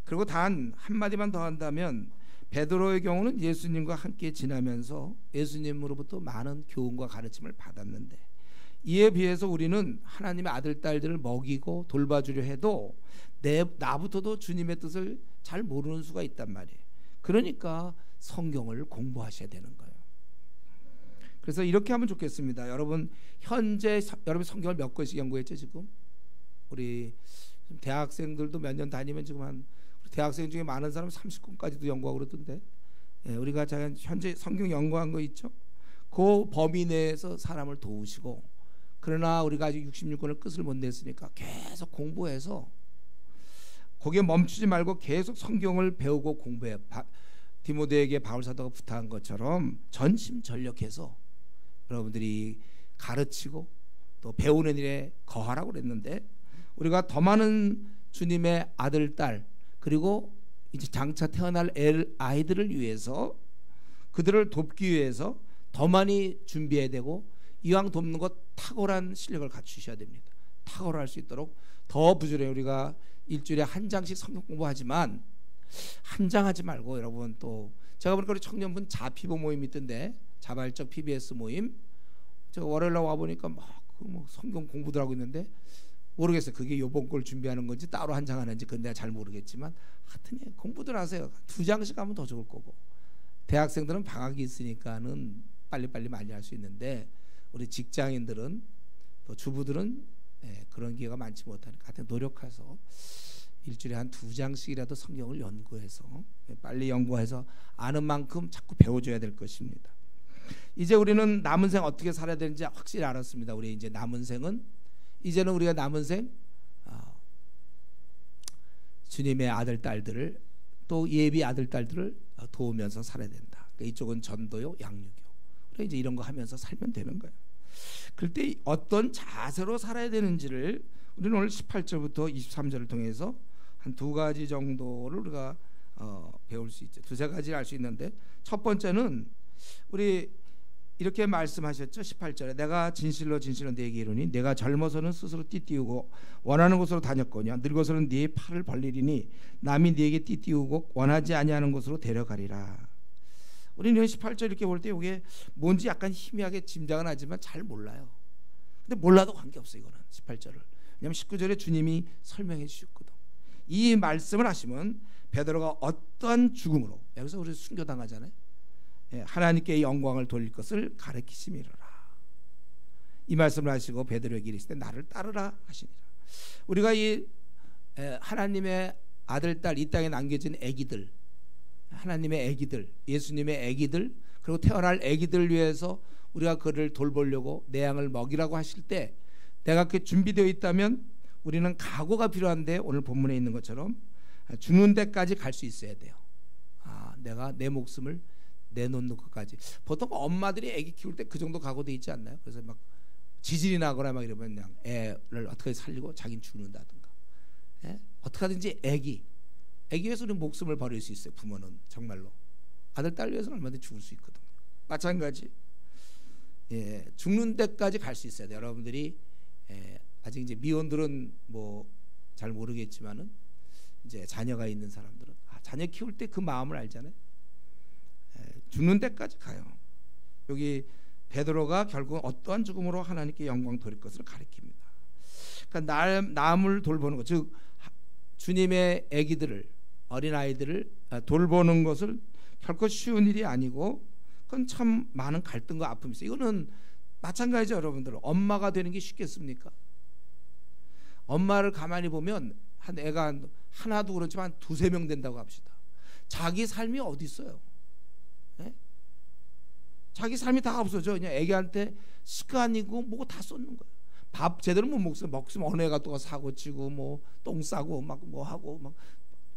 그리고 단 한마디만 더 한다면, 베드로의 경우는 예수님과 함께 지나면서 예수님으로부터 많은 교훈과 가르침을 받았는데, 이에 비해서 우리는 하나님의 아들 딸들을 먹이고 돌봐주려 해도 나부터도 주님의 뜻을 잘 모르는 수가 있단 말이에요. 그러니까 성경을 공부하셔야 되는 거예요. 그래서 이렇게 하면 좋겠습니다. 여러분 현재 여러분 성경을 몇 권씩 연구했죠? 지금 우리 대학생들도 몇 년 다니면 지금 한 대학생 중에 많은 사람 30권까지도 연구하고 그러던데, 우리가 현재 성경 연구한 거 있죠? 그 범위 내에서 사람을 도우시고, 그러나 우리가 아직 66권을 끝을 못 냈으니까 계속 공부해서 거기에 멈추지 말고 계속 성경을 배우고 공부해. 디모데에게 바울 사도가 부탁한 것처럼 전심전력해서 여러분들이 가르치고 또 배우는 일에 거하라고 그랬는데, 우리가 더 많은 주님의 아들 딸, 그리고 이제 장차 태어날 아이들을 위해서, 그들을 돕기 위해서 더 많이 준비해야 되고, 이왕 돕는 것 탁월한 실력을 갖추셔야 됩니다. 탁월할 수 있도록 더 부지런히, 우리가 일주일에 한 장씩 성경 공부하지만 한 장 하지 말고, 여러분 또 제가 보니까 우리 청년분 자피보 모임 있던데, 자발적 PBS 모임, 제가 월요일 날 와보니까 막 성경 공부들 하고 있는데, 모르겠어요. 그게 요번 걸 준비하는 건지 따로 한 장 하는지 그건 내가 잘 모르겠지만, 하여튼 공부들 하세요. 2장씩 하면 더 좋을 거고, 대학생들은 방학이 있으니까는 빨리빨리 많이 할 수 있는데, 우리 직장인들은 또 주부들은 그런 기회가 많지 못하니까 하여튼 노력해서 일주일에 한 2장씩이라도 성경을 연구해서 빨리 연구해서 아는 만큼 자꾸 배워줘야 될 것입니다. 이제 우리는 남은 생 어떻게 살아야 되는지 확실히 알았습니다. 우리 이제 남은 생은, 이제는 우리가 남은 생 주님의 아들 딸들을, 또 예비 아들 딸들을 도우면서 살아야 된다. 그러니까 이쪽은 전도요, 양육요. 그래 이제 이런 거 하면서 살면 되는 거예요. 그럴 때 어떤 자세로 살아야 되는지를 우리는 오늘 18절부터 23절을 통해서 한 2가지 정도를 우리가 배울 수 있죠. 2-3가지를 알 수 있는데, 첫 번째는 우리 이렇게 말씀하셨죠. 18절에 내가 진실로 진실로 네게 이르니 내가 젊어서는 스스로 띠띠우고 원하는 곳으로 다녔거니와 늙어서는 네 팔을 벌리리니 남이 네게 띠띠우고 원하지 아니하는 곳으로 데려가리라. 우리는 18절 이렇게 볼 때 이게 뭔지 약간 희미하게 짐작은 하지만 잘 몰라요. 근데 몰라도 관계없어요. 이거는 18절을. 왜냐하면 19절에 주님이 설명해 주셨거든. 이 말씀을 하시면 베드로가 어떠한 죽음으로, 여기서 우리 순교당하잖아요. 하나님께 영광을 돌릴 것을 가르치심이로라. 이 말씀을 하시고 베드로에게 이르시되 나를 따르라 하시니라. 우리가 이 하나님의 아들 딸 이 땅에 남겨진 아기들, 하나님의 아기들, 예수님의 아기들, 그리고 태어날 아기들 위해서 우리가 그를 돌보려고 내 양을 먹이라고 하실 때 내가 그게 준비되어 있다면 우리는 각오가 필요한데 오늘 본문에 있는 것처럼 죽는 데까지 갈 수 있어야 돼요. 내가 내 목숨을 내놓는 것까지. 보통 엄마들이 아기 키울 때 그 정도 각오돼 있지 않나요? 그래서 막 지질이 나거나 막 이러면 그냥 애를 어떻게 살리고 자기는 죽는다든가. 어떻게 하든지 아기 위해서 우리 목숨을 버릴 수 있어요. 부모는 정말로 아들 딸 위해서는 얼마든지 죽을 수 있거든요. 마찬가지. 죽는 데까지 갈 수 있어야 돼요. 여러분들이 아직 이제 미혼들은 뭐 잘 모르겠지만은 이제 자녀가 있는 사람들은 자녀 키울 때 그 마음을 알잖아요. 죽는 데까지 가요. 여기 베드로가 결국 어떠한 죽음으로 하나님께 영광 돌릴 것을 가리킵니다. 그러니까 남을 돌보는 것, 즉 주님의 아기들을, 어린 아이들을 돌보는 것을 결코 쉬운 일이 아니고 그건 참 많은 갈등과 아픔이 있어요. 이거는 마찬가지죠. 여러분들 엄마가 되는 게 쉽겠습니까? 엄마를 가만히 보면 한 애가 하나도 그렇지만 두세 명 된다고 합시다. 자기 삶이 어디 있어요? 자기 삶이 다 없어져. 그냥 애기한테 시간이고 뭐고 다 쏟는 거예요. 밥 제대로 못 먹으면 어느 애가 또 사고 치고 뭐 똥 싸고 막 뭐 하고 막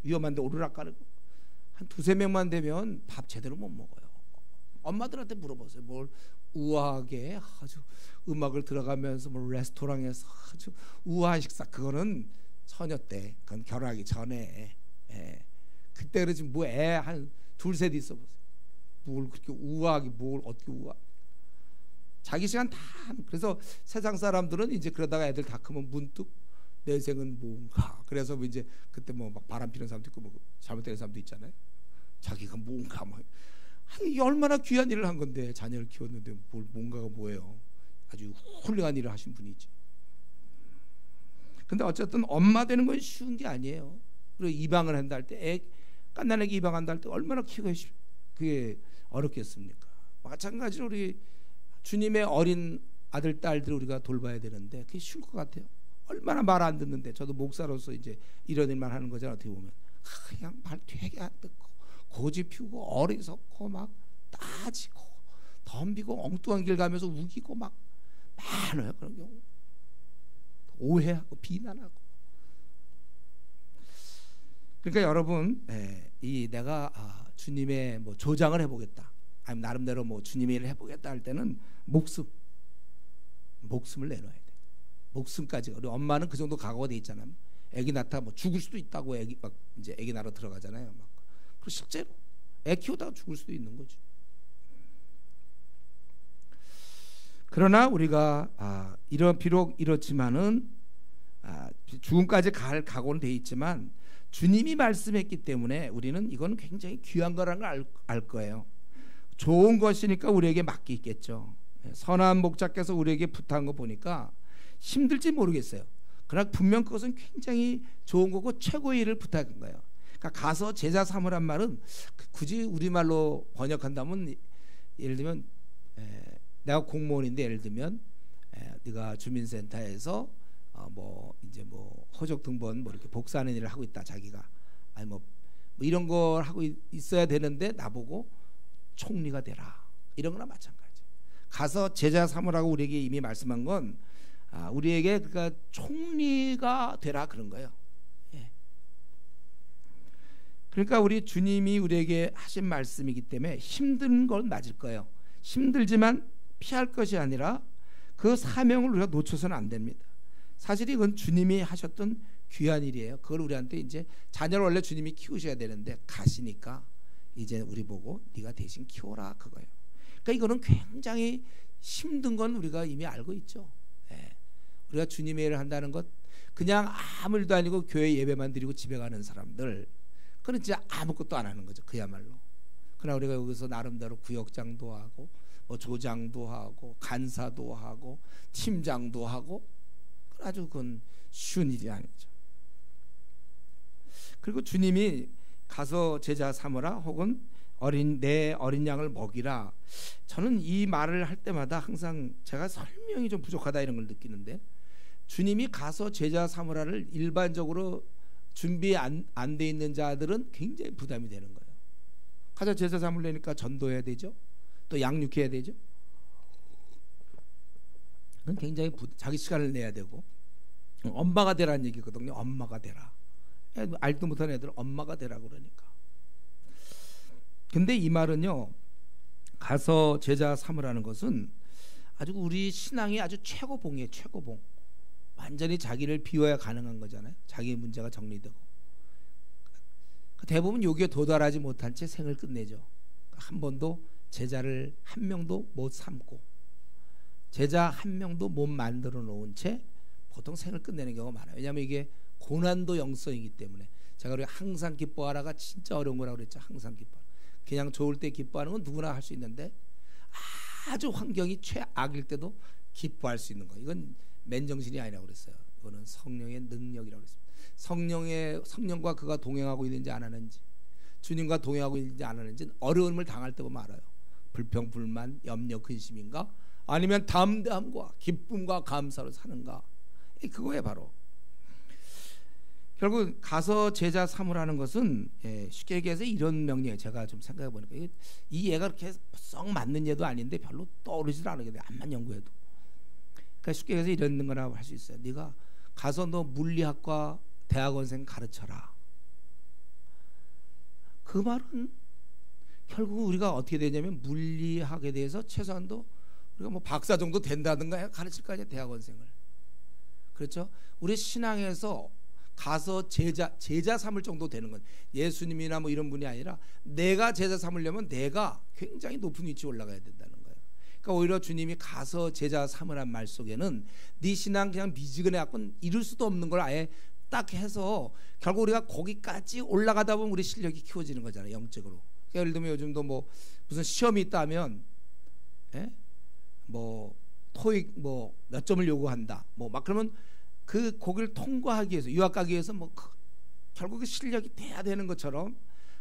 위험한데 오르락가르고 한 두세 명만 되면 밥 제대로 못 먹어요. 엄마들한테 물어보세요. 뭘 우아하게 아주 음악을 들어가면서 뭐 레스토랑에서 아주 우아한 식사, 그거는 처녀 때, 그건 결혼하기 전에. 그때 그러지 뭐 애 한 둘셋 있어 보세요. 뭘 그렇게 우아하게, 뭘 어떻게 우아? 자기 시간 다. 그래서 세상 사람들은 이제 그러다가 애들 다 크면 문득 내 생은 뭔가. 그래서 뭐 이제 그때 뭐 막 바람 피는 사람도 있고 뭐 잘못되는 사람도 있잖아요. 자기가 뭔가 뭐 얼마나 귀한 일을 한 건데 자녀를 키웠는데 뭘 뭔가가 뭐예요? 아주 훌륭한 일을 하신 분이지. 근데 어쨌든 엄마 되는 건 쉬운 게 아니에요. 그리고 입양을 한다 할 때 갓난아기 입양한다 할 때 얼마나 키우기 그게 어렵겠습니까? 마찬가지로 우리 주님의 어린 아들 딸들 우리가 돌봐야 되는데 그게 쉬운 것 같아요. 얼마나 말 안 듣는데. 저도 목사로서 이제 이런 일만 하는 거잖아요. 어떻게 보면 그냥 말 되게 안 듣고 고집 피우고 어리석고 막 따지고 덤비고 엉뚱한 길 가면서 우기고 막 많아요. 그런 경우 오해하고 비난하고. 그러니까 여러분, 이 내가 주님의 뭐 조장을 해보겠다, 아니면 나름대로 뭐 주님의 일을 해보겠다 할 때는 목숨을 내놔야 돼. 목숨까지. 우리 엄마는 그 정도 각오가 돼 있잖아요. 애기 낳다 뭐 죽을 수도 있다고 애기 막 이제 애기 낳으러 들어가잖아요. 막 그리고 실제로 애 키우다가 죽을 수도 있는 거죠. 그러나 우리가 비록 이렇지만은 죽음까지 갈 각오는 돼 있지만 주님이 말씀했기 때문에 우리는 이건 굉장히 귀한 거라는 걸 알 거예요. 좋은 것이니까 우리에게 맡기겠죠. 선한 목자께서 우리에게 부탁한 거 보니까 힘들지 모르겠어요. 그러나 분명 그것은 굉장히 좋은 거고 최고의 일을 부탁한 거예요. 그러니까 가서 제자 삼으란 말은 굳이 우리말로 번역한다면, 예를 들면 내가 공무원인데 예를 들면 네가 주민센터에서 뭐 이제 뭐 호적 등본 뭐 이렇게 복사하는 일을 하고 있다. 자기가 아니 뭐 이런 걸 하고 있어야 되는데 나보고 총리가 되라, 이런 거나 마찬가지. 가서 제자 삼으라고 우리에게 이미 말씀한 건 우리에게 그러니까 총리가 되라 그런 거예요. 그러니까 우리 주님이 우리에게 하신 말씀이기 때문에 힘든 건 맞을 거예요. 힘들지만 피할 것이 아니라 그 사명을 우리가 놓쳐서는 안 됩니다. 사실 이건 주님이 하셨던 귀한 일이에요. 그걸 우리한테 이제 자녀를 원래 주님이 키우셔야 되는데 가시니까 이제 우리 보고 네가 대신 키워라 그거예요. 그러니까 이거는 굉장히 힘든 건 우리가 이미 알고 있죠. 우리가 주님의 일을 한다는 것, 그냥 아무 일도 아니고 교회 예배만 드리고 집에 가는 사람들, 그건 진짜 아무것도 안 하는 거죠. 그야말로. 그러나 우리가 여기서 나름대로 구역장도 하고 뭐 조장도 하고 간사도 하고 팀장도 하고, 아주 그건 쉬운 일이 아니죠. 그리고 주님이 가서 제자 삼으라 혹은 내 어린 양을 먹이라. 저는 이 말을 할 때마다 항상 제가 설명이 좀 부족하다 이런 걸 느끼는데, 주님이 가서 제자 삼으라를 일반적으로 준비 안 돼 있는 자들은 굉장히 부담이 되는 거예요. 가서 제자 삼으려니까 전도해야 되죠. 또 양육해야 되죠. 그건 굉장히 자기 시간을 내야 되고, 엄마가 되라는 얘기거든요. 엄마가 되라. 알도 못한 애들 엄마가 되라 그러니까. 근데 이 말은요, 가서 제자 삼으라는 것은 아주 우리 신앙의 아주 최고봉이에요. 최고봉. 완전히 자기를 비워야 가능한 거잖아요. 자기의 문제가 정리되고. 대부분 여기에 도달하지 못한 채 생을 끝내죠. 한 번도 제자를 한 명도 못 삼고, 제자 한 명도 못 만들어 놓은 채 보통 생을 끝내는 경우가 많아요. 왜냐하면 이게 고난도 영성이기 때문에. 제가 우리 항상 기뻐하라가 진짜 어려운 거라고 그랬죠. 항상 기뻐. 그냥 좋을 때 기뻐하는 건 누구나 할 수 있는데, 아주 환경이 최악일 때도 기뻐할 수 있는 거, 이건 맨정신이 아니라고 그랬어요. 이거는 성령의 능력이라고 그랬어요. 성령과 그가 동행하고 있는지 안 하는지, 주님과 동행하고 있는지 안 하는지 어려움을 당할 때 보면 알아요. 불평, 불만, 염려, 근심인가, 아니면 담대함과 기쁨과 감사로 사는가. 그거에 바로 결국 가서 제자 삼으라는 것은, 쉽게 얘기해서 이런 명령이에요. 제가 좀 생각해 보니까 이 예가 그렇게 썩 맞는 예도 아닌데 별로 떠오르질 않게 돼. 암만 연구해도. 그러니까 쉽게 얘기해서 이런 거라고 할 수 있어요. 네가 가서 너 물리학과 대학원생 가르쳐라. 그 말은 결국 우리가 어떻게 되냐면, 물리학에 대해서 최소한도 우리가 뭐 박사 정도 된다든가 가르칠 거 아니에요. 대학원생을. 그렇죠? 우리 신앙에서 가서 제자 삼을 정도 되는 건, 예수님이나 뭐 이런 분이 아니라 내가 제자 삼으려면 내가 굉장히 높은 위치에 올라가야 된다는 거예요. 그러니까 오히려 주님이 가서 제자 삼으란 말 속에는 네 신앙 그냥 미지근해 갖고 이룰 수도 없는 걸 아예 딱 해서, 결국 우리가 거기까지 올라가다 보면 우리 실력이 키워지는 거잖아요. 영적으로. 그러니까 예를 들면 요즘도 뭐 무슨 시험이 있다면, 뭐 토익 뭐 몇 점을 요구한다, 뭐 막 그러면 그 거기를 통과하기 위해서, 유학 가기 위해서 뭐 결국 그 실력이 돼야 되는 것처럼,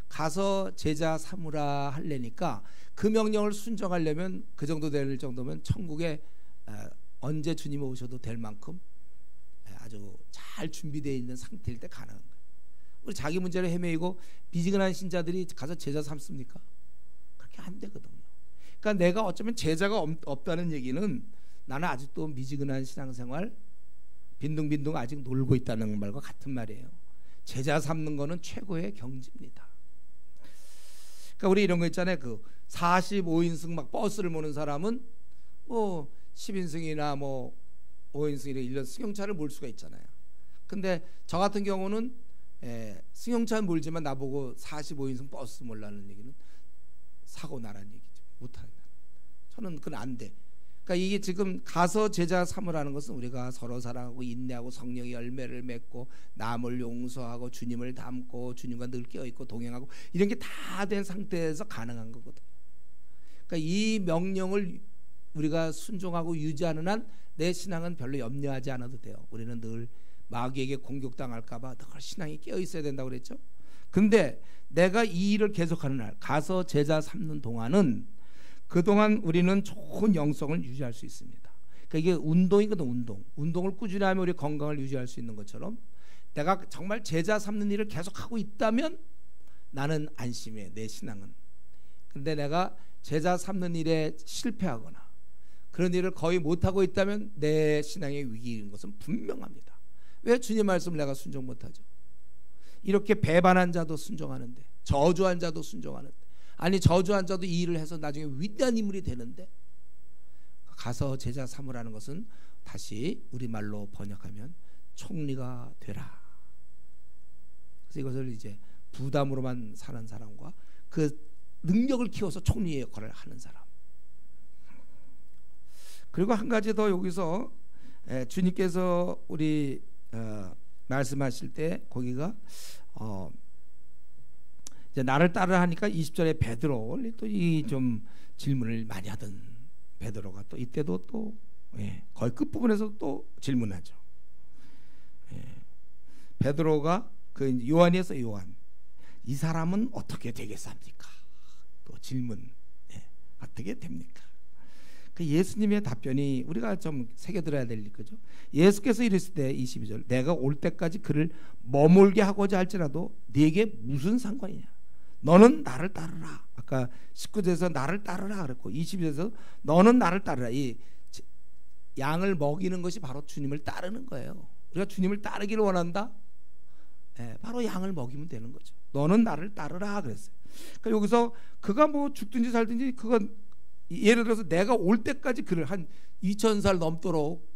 가서 제자 삼으라 할래니까 그 명령을 순종하려면, 그 정도 될 정도면 천국에 언제 주님 오셔도 될 만큼 아주 잘 준비되어 있는 상태일 때 가능한 거예요. 우리 자기 문제를 헤매이고 미지근한 신자들이 가서 제자 삼습니까? 그렇게 안 되거든요. 그러니까 내가 어쩌면 제자가 없다는 얘기는 나는 아직도 미지근한 신앙생활, 빈둥빈둥 아직 놀고 있다는 말과 같은 말이에요. 제자 삼는 거는 최고의 경지입니다. 그러니까 우리 이런 거 있잖아요. 그 45인승 막 버스를 모는 사람은 뭐 10인승이나 뭐 5인승이나 1년 승용차를 몰 수가 있잖아요. 근데 저 같은 경우는 승용차는 몰지만 나보고 45인승 버스 몰라는 얘기는 사고 나라는 얘기죠. 못하는. 저는 그건 안 돼. 그러니까 이게 지금 가서 제자 삼으라는 것은 우리가 서로 사랑하고 인내하고 성령의 열매를 맺고 남을 용서하고 주님을 닮고 주님과 늘 깨어있고 동행하고 이런 게 다 된 상태에서 가능한 거거든요. 그러니까 이 명령을 우리가 순종하고 유지하는 한 내 신앙은 별로 염려하지 않아도 돼요. 우리는 늘 마귀에게 공격당할까 봐 늘 신앙이 깨어있어야 된다고 그랬죠. 근데 내가 이 일을 계속하는 날, 가서 제자 삼는 동안은, 그동안 우리는 좋은 영성을 유지할 수 있습니다. 그러니까 이게 운동이거든. 운동을 꾸준히 하면 우리 건강을 유지할 수 있는 것처럼, 내가 정말 제자 삼는 일을 계속하고 있다면 나는 안심해, 내 신앙은. 근데 내가 제자 삼는 일에 실패하거나 그런 일을 거의 못하고 있다면 내 신앙의 위기인 것은 분명합니다. 왜 주님 말씀을 내가 순종 못하죠? 이렇게 배반한 자도 순종하는데, 저주한 자도 순종하는데, 아니 저주한 자도 이 일을 해서 나중에 위대한 인물이 되는데, 가서 제자 삼으라는 것은 다시 우리말로 번역하면 총리가 되라. 그래서 이것을 이제 부담으로만 사는 사람과 그 능력을 키워서 총리의 역할을 하는 사람. 그리고 한 가지 더 여기서 주님께서 우리 말씀하실 때 거기가 이제 나를 따르라 하니까 20절에 베드로, 원래 또 이 좀 질문을 많이 하던 베드로가 또 이때도 또 거의 끝부분에서 또 질문하죠. 베드로가 그 요한이었어. 요한, 이 사람은 어떻게 되겠습니까? 또 질문, 어떻게 됩니까? 그 예수님의 답변이 우리가 좀 새겨들어야 될 거죠. 예수께서 이랬을 때 22절, 내가 올 때까지 그를 머물게 하고자 할지라도 네게 무슨 상관이냐? 너는 나를 따르라. 아까 19절에서 나를 따르라 그랬고 22절에서 너는 나를 따르라. 이 양을 먹이는 것이 바로 주님을 따르는 거예요. 우리가 주님을 따르기를 원한다? 바로 양을 먹이면 되는 거죠. 너는 나를 따르라 그랬어요. 그러니까 여기서 그가 뭐 죽든지 살든지 그건 예를 들어서 내가 올 때까지 그를 한 2000살 넘도록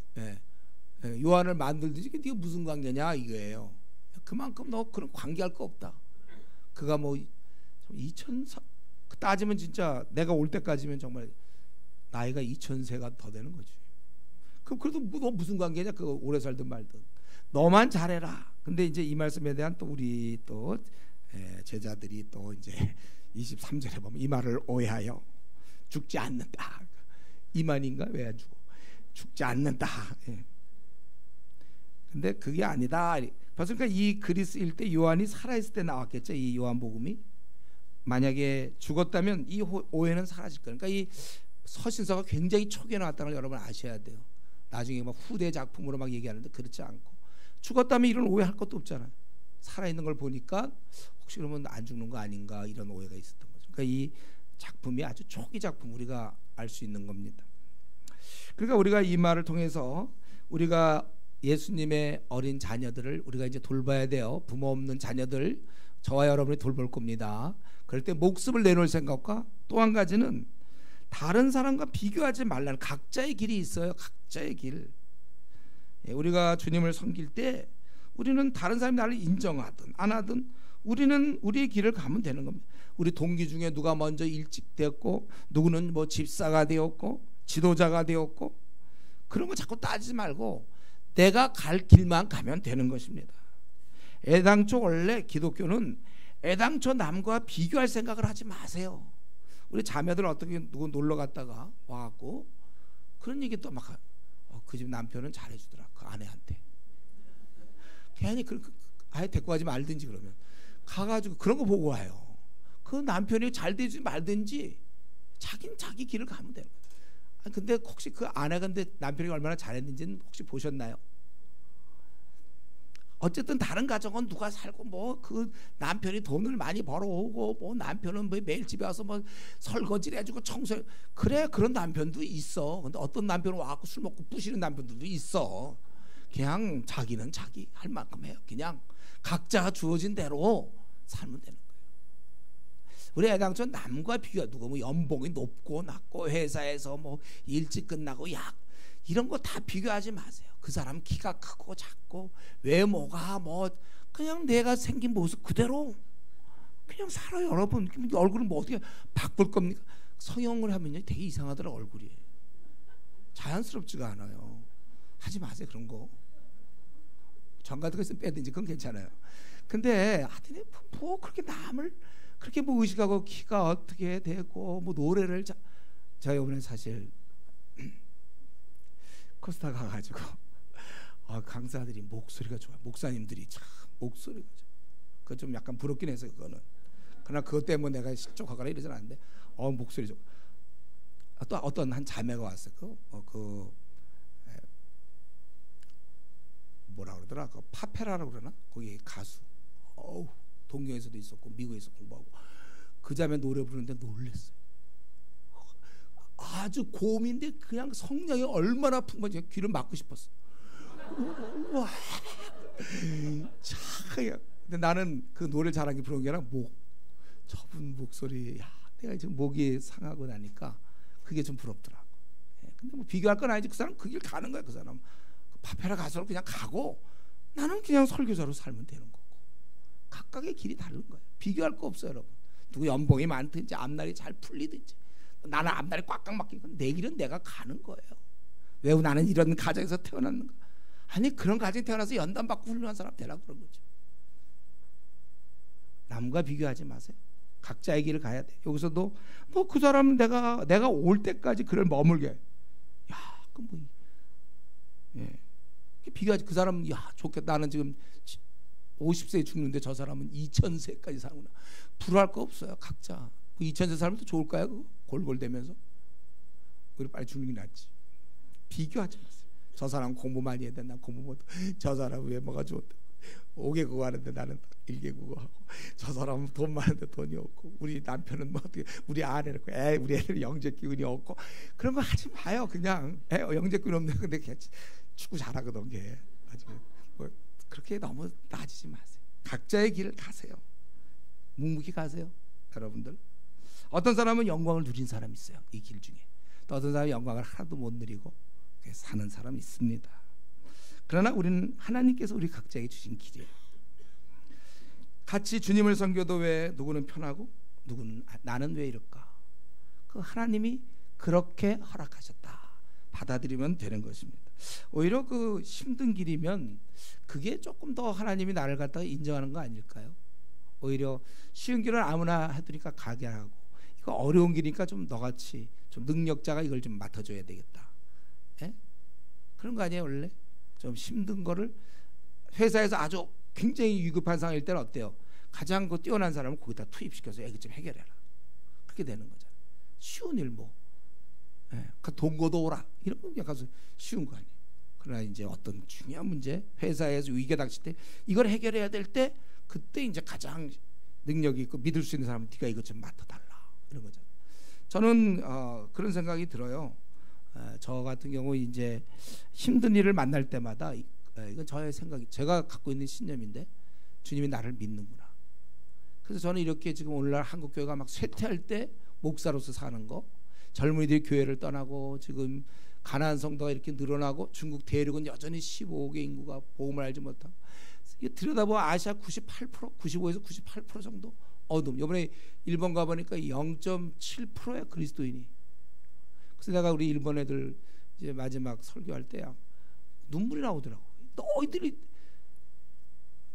요한을 만들든지 네가 무슨 관계냐 이거예요. 그만큼 너 그런 관계할 거 없다. 그가 뭐 2000살 따지면 진짜 내가 올 때까지면 정말 나이가 2000세가 더 되는 거지. 그럼 그래도 너 무슨 관계냐? 그 오래 살든 말든 너만 잘해라. 근데 이제 이 말씀에 대한 또 우리 또 제자들이 또 이제 23절에 보면 이 말을 오해하여 죽지 않는다. 이만인가? 왜 안 죽어? 죽지 않는다. 근데 그게 아니다. 그러니까 이 글이 쓰일 때 요한이 살아있을 때 나왔겠죠. 이 요한복음이 만약에 죽었다면 이 오해는 사라질 거예요. 그러니까 이 서신서가 굉장히 초기에 나왔다는 걸 여러분 아셔야 돼요. 나중에 막 후대 작품으로 막 얘기하는데 그렇지 않고 죽었다면 이런 오해할 것도 없잖아요. 살아있는 걸 보니까 혹시 그러면 안 죽는 거 아닌가 이런 오해가 있었던 거죠. 그러니까 이 작품이 아주 초기 작품 우리가 알 수 있는 겁니다. 그러니까 우리가 이 말을 통해서 우리가 예수님의 어린 자녀들을 우리가 이제 돌봐야 돼요. 부모 없는 자녀들 저와 여러분이 돌볼 겁니다. 그럴 때 목숨을 내놓을 생각과 또 한 가지는 다른 사람과 비교하지 말라는 각자의 길이 있어요. 각자의 길. 우리가 주님을 섬길 때 우리는 다른 사람이 나를 인정하든 안 하든 우리는 우리의 길을 가면 되는 겁니다. 우리 동기 중에 누가 먼저 일찍 되었고 누구는 뭐 집사가 되었고 지도자가 되었고 그런 거 자꾸 따지지 말고 내가 갈 길만 가면 되는 것입니다. 애당초 원래 기독교는 애당초 남과 비교할 생각을 하지 마세요. 우리 자매들 어떻게 누구 놀러 갔다가 와갖고 그런 얘기 또 막 그 집 남편은 잘해주더라 그 아내한테. 괜히 아예 데리고 가지 말든지 그러면 가가지고 그런 거 보고 와요. 그 남편이 잘 되지 말든지 자기는 자기 길을 가면 되는 거예요. 근데 혹시 그 아내가 근데 남편이 얼마나 잘했는지는 혹시 보셨나요? 어쨌든 다른 가정은 누가 살고 뭐 그 남편이 돈을 많이 벌어오고 뭐 남편은 뭐 매일 집에 와서 뭐 설거지를 해주고 청소해 그래 그런 남편도 있어. 근데 어떤 남편은 와갖고 술 먹고 부시는 남편들도 있어. 그냥 자기는 자기 할 만큼 해요. 그냥 각자가 주어진 대로 살면 되는 거예요. 우리 애당초 남과 비교 누가 뭐 연봉이 높고 낮고 회사에서 뭐 일찍 끝나고 약 이런 거 다 비교하지 마세요. 그 사람 키가 크고 작고 외모가 뭐 그냥 내가 생긴 모습 그대로 그냥 살아요. 여러분 얼굴은 뭐 어떻게 바꿀 겁니까? 성형을 하면요 되게 이상하더라 얼굴이. 자연스럽지가 않아요. 하지 마세요 그런 거. 전 같은 거 있으면 빼든지 그건 괜찮아요. 근데 하여튼 뭐 그렇게 남을 그렇게 뭐 의식하고 키가 어떻게 되고 뭐 노래를 저희 이번에 사실 코스타 가가지고 강사들이 목소리가 좋아요. 목사님들이 참 목소리가 좋아요. 그거 좀 약간 부럽긴 해서 그거는. 그러나 그것 때문에 내가 실족하거나 이러진 않는데 목소리 좋아. 또 어떤 한 자매가 왔어요. 뭐라 그러더라? 그 파페라라고 그러나? 거기 가수. 동경에서도 있었고 미국에서 공부하고 그 자매 노래 부르는데 놀랬어요. 아주 고음인데 그냥 성량이 얼마나 풍부한지 귀를 막고 싶었어. 와, 참. 근데 나는 그 노래 잘하기 부러운 게 아니라 저분 목소리, 내가 지금 목이 상하고 나니까 그게 좀 부럽더라고. 근데 뭐 비교할 건 아니지. 그 사람 그 길 가는 거야. 그 사람 파페라 가수로 그냥 가고 나는 그냥 설교자로 살면 되는 거고. 각각의 길이 다른 거예요. 비교할 거 없어요, 여러분. 누구 연봉이 많든지 앞날이 잘 풀리든지. 나는 앞날이 꽉꽉 막힌 건 내 길은 내가 가는 거예요. 왜 나는 이런 가정에서 태어났는가? 아니 그런 가정에 태어나서 연단 받고 훌륭한 사람 되라고 그런 거죠. 남과 비교하지 마세요. 각자의 길을 가야 돼. 여기서도 뭐 그 사람은 내가 올 때까지 그를 머물게. 비교하지. 그 사람은 좋겠다. 나는 지금 50세에 죽는데 저 사람은 2000세까지 사는구나. 불화할 거 없어요. 각자 2000세 살면 또 좋을까요? 그거? 골골대면서. 우리 빨리 죽는 게 낫지. 비교하지 마세요. 저 사람 공부 많이 해야 돼. 난 공부 못해. 저 사람 외모가 좋다. 5개국어 하는데 나는 1개국어 하고, 저 사람은 돈 많은데 돈이 없고, 우리 남편은 뭐 어떻게, 우리 아내는 우리 애들은 영재 기운이 없고, 그런 거 하지 마요. 그냥 영재 기운 없는 근데 축구 잘하거든 걔. 뭐 그렇게 너무 따지지 마세요. 각자의 길을 가세요. 묵묵히 가세요. 여러분들, 어떤 사람은 영광을 누린 사람이 있어요. 이 길 중에. 또 어떤 사람은 영광을 하나도 못 누리고 사는 사람이 있습니다. 그러나 우리는 하나님께서 우리 각자에게 주신 길이에요. 같이 주님을 섬겨도 왜 누구는 편하고 누구는 나는 왜 이럴까? 그 하나님이 그렇게 허락하셨다. 받아들이면 되는 것입니다. 오히려 그 힘든 길이면 그게 조금 더 하나님이 나를 갖다가 인정하는 거 아닐까요? 오히려 쉬운 길은 아무나 해두니까 가게 하고, 이거 어려운 길이니까 좀 너같이 좀 능력자가 이걸 좀 맡아줘야 되겠다. 예? 그런 거 아니에요? 원래 좀 힘든 거를 회사에서 아주 굉장히 위급한 상황일 때는 어때요? 가장 그 뛰어난 사람을 거기다 투입시켜서 이거 좀 해결해라. 그렇게 되는 거잖아요. 쉬운 일 뭐, 그 동거도 오라 이런 거 약간 쉬운 거 아니에요. 그러나 이제 어떤 중요한 문제, 회사에서 위기가 닥칠 때 이걸 해결해야 될 때, 그때 이제 가장 능력이 있고 믿을 수 있는 사람은 네가 이것 좀 맡아달라 이런 거잖아요. 저는 그런 생각이 들어요. 저 같은 경우 이제 힘든 일을 만날 때마다 이건 저의 생각이, 제가 갖고 있는 신념인데, 주님이 나를 믿는구나. 그래서 저는 이렇게 지금 오늘날 한국 교회가 막 쇠퇴할 때 목사로서 사는 거, 젊은이들이 교회를 떠나고 지금 가난한 성도가 이렇게 늘어나고 중국 대륙은 여전히 15억의 인구가 복음을 알지 못하고, 들여다보면 아시아 98%, 95에서 98% 정도 어둠. 이번에 일본 가보니까 0.7%야 그리스도인이. 그래서 내가 우리 일본 애들 이제 마지막 설교할 때야 눈물이 나오더라고.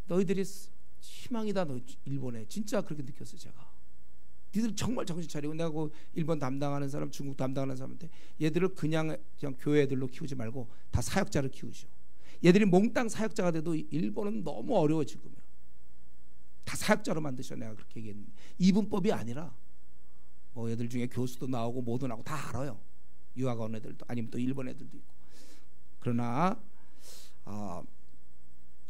너희들이 희망이다. 너 일본에 진짜 그렇게 느꼈어. 제가 니들 정말 정신 차리고, 내가 그 일본 담당하는 사람, 중국 담당하는 사람한테 얘들을 그냥 교회 애들로 키우지 말고 다 사역자로 키우시오. 얘들이 몽땅 사역자가 돼도 일본은 너무 어려워. 지금은 다 사역자로 만드셔. 내가 그렇게 얘기했는데, 이분법이 아니라 뭐 얘들 중에 교수도 나오고 뭐도 나오고 다 알아요. 유학 온 애들도, 아니면 또 일본 애들도 있고. 그러나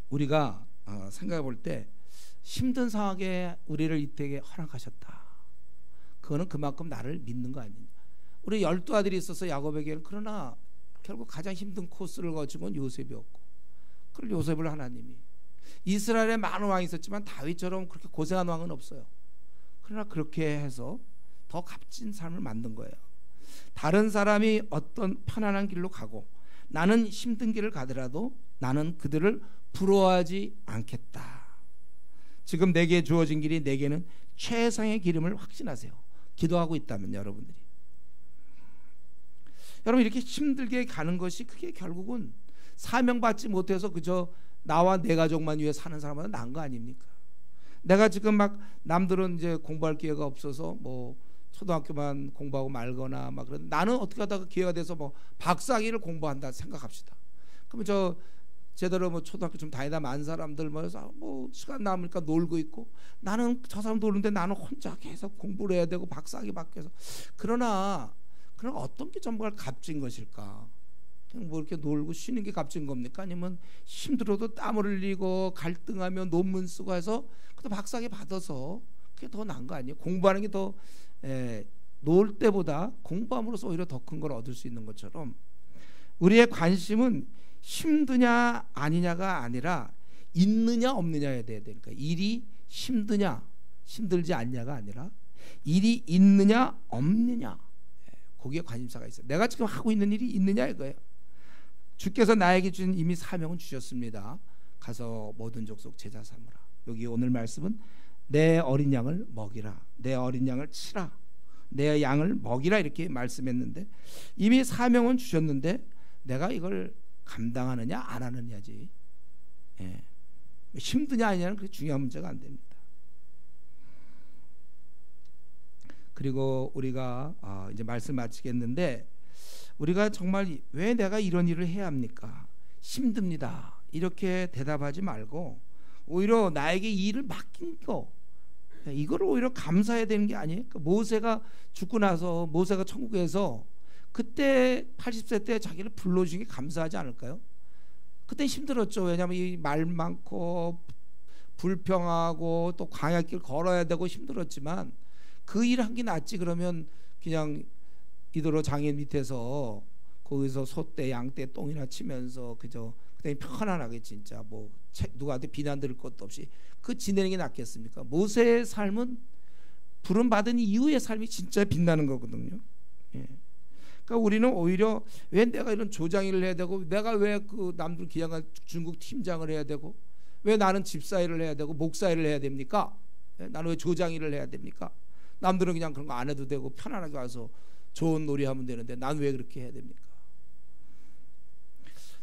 우리가 생각해 볼 때 힘든 상황에 우리를 이때에 허락하셨다. 그거는 그만큼 나를 믿는 거 아니냐. 우리 12아들이 있어서 야곱에게는, 그러나 결국 가장 힘든 코스를 거친 건 요셉이었고, 그걸 요셉을 하나님이, 이스라엘에 많은 왕이 있었지만 다윗처럼 그렇게 고생한 왕은 없어요. 그러나 그렇게 해서 더 값진 삶을 만든 거예요. 다른 사람이 어떤 편안한 길로 가고 나는 힘든 길을 가더라도 나는 그들을 부러워하지 않겠다. 지금 내게 주어진 길이 내게는 최상의 길임을 확신하세요. 기도하고 있다면 여러분들이, 여러분 이렇게 힘들게 가는 것이, 그게 결국은 사명받지 못해서 그저 나와 내 가족만 위해 사는 사람보다 나은 거 아닙니까? 내가 지금 막 남들은 이제 공부할 기회가 없어서 뭐 초등학교만 공부하고 말거나 막 그런, 나는 어떻게 하다가 기회가 돼서 뭐 박사학위를 공부한다 생각합시다. 그러면 저 제대로 뭐 초등학교 좀 다니다 만 사람들 뭐 시간 남으니까 놀고 있고, 나는 저 사람 노는데 나는 혼자 계속 공부를 해야 되고 박사학위 받기 위해서. 그러나 어떤 게 정말 값진 것일까? 그냥 뭐 이렇게 놀고 쉬는 게 값진 겁니까? 아니면 힘들어도 땀을 흘리고 갈등하며 논문 쓰고 해서 또 박사학위 받아서 그게 더 나은 거 아니에요? 공부하는 게 더 놀 때보다 공부함으로써 오히려 더 큰 걸 얻을 수 있는 것처럼, 우리의 관심은 힘드냐 아니냐가 아니라 있느냐 없느냐에 대해 되니까, 일이 힘드냐 힘들지 않냐가 아니라 일이 있느냐 없느냐, 거기에 관심사가 있어요. 내가 지금 하고 있는 일이 있느냐 이거예요. 주께서 나에게 주신 이미 사명은 주셨습니다. 가서 모든 족속 제자 삼으라. 여기 오늘 말씀은 내 어린 양을 먹이라, 내 어린 양을 치라, 내 양을 먹이라 이렇게 말씀했는데, 이미 사명은 주셨는데 내가 이걸 감당하느냐 안 하느냐지. 힘드냐 아니냐는 그렇게 중요한 문제가 안 됩니다. 그리고 우리가 이제 말씀 마치겠는데, 우리가 정말 왜 내가 이런 일을 해야 합니까? 힘듭니다. 이렇게 대답하지 말고 오히려 나에게 이 일을 맡긴 거, 이걸 오히려 감사해야 되는 게 아니에요. 그러니까 모세가 죽고 나서 모세가 천국에서 그때 80세 때 자기를 불러주신 게 감사하지 않을까요? 그때 힘들었죠. 왜냐하면 이 말 많고 불평하고 또 광야길 걸어야 되고 힘들었지만 그 일 한 게 낫지. 그러면 그냥 이도로 장애 밑에서 거기서 소떼 양떼 똥이나 치면서 그저 그다음에 편안하게 진짜 뭐 누구한테 비난 들을 것도 없이 그 지내는 게 낫겠습니까? 모세의 삶은 부름 받은 이후의 삶이 진짜 빛나는 거거든요. 예. 그러니까 우리는 오히려 왜 내가 이런 조장일을 해야 되고, 내가 왜 그 남들 기장한 중국 팀장을 해야 되고, 왜 나는 집사일을 해야 되고 목사일을 해야 됩니까? 예? 나는 왜 조장일을 해야 됩니까? 남들은 그냥 그런 거 안 해도 되고 편안하게 와서 좋은 놀이하면 되는데 난 왜 그렇게 해야 됩니까?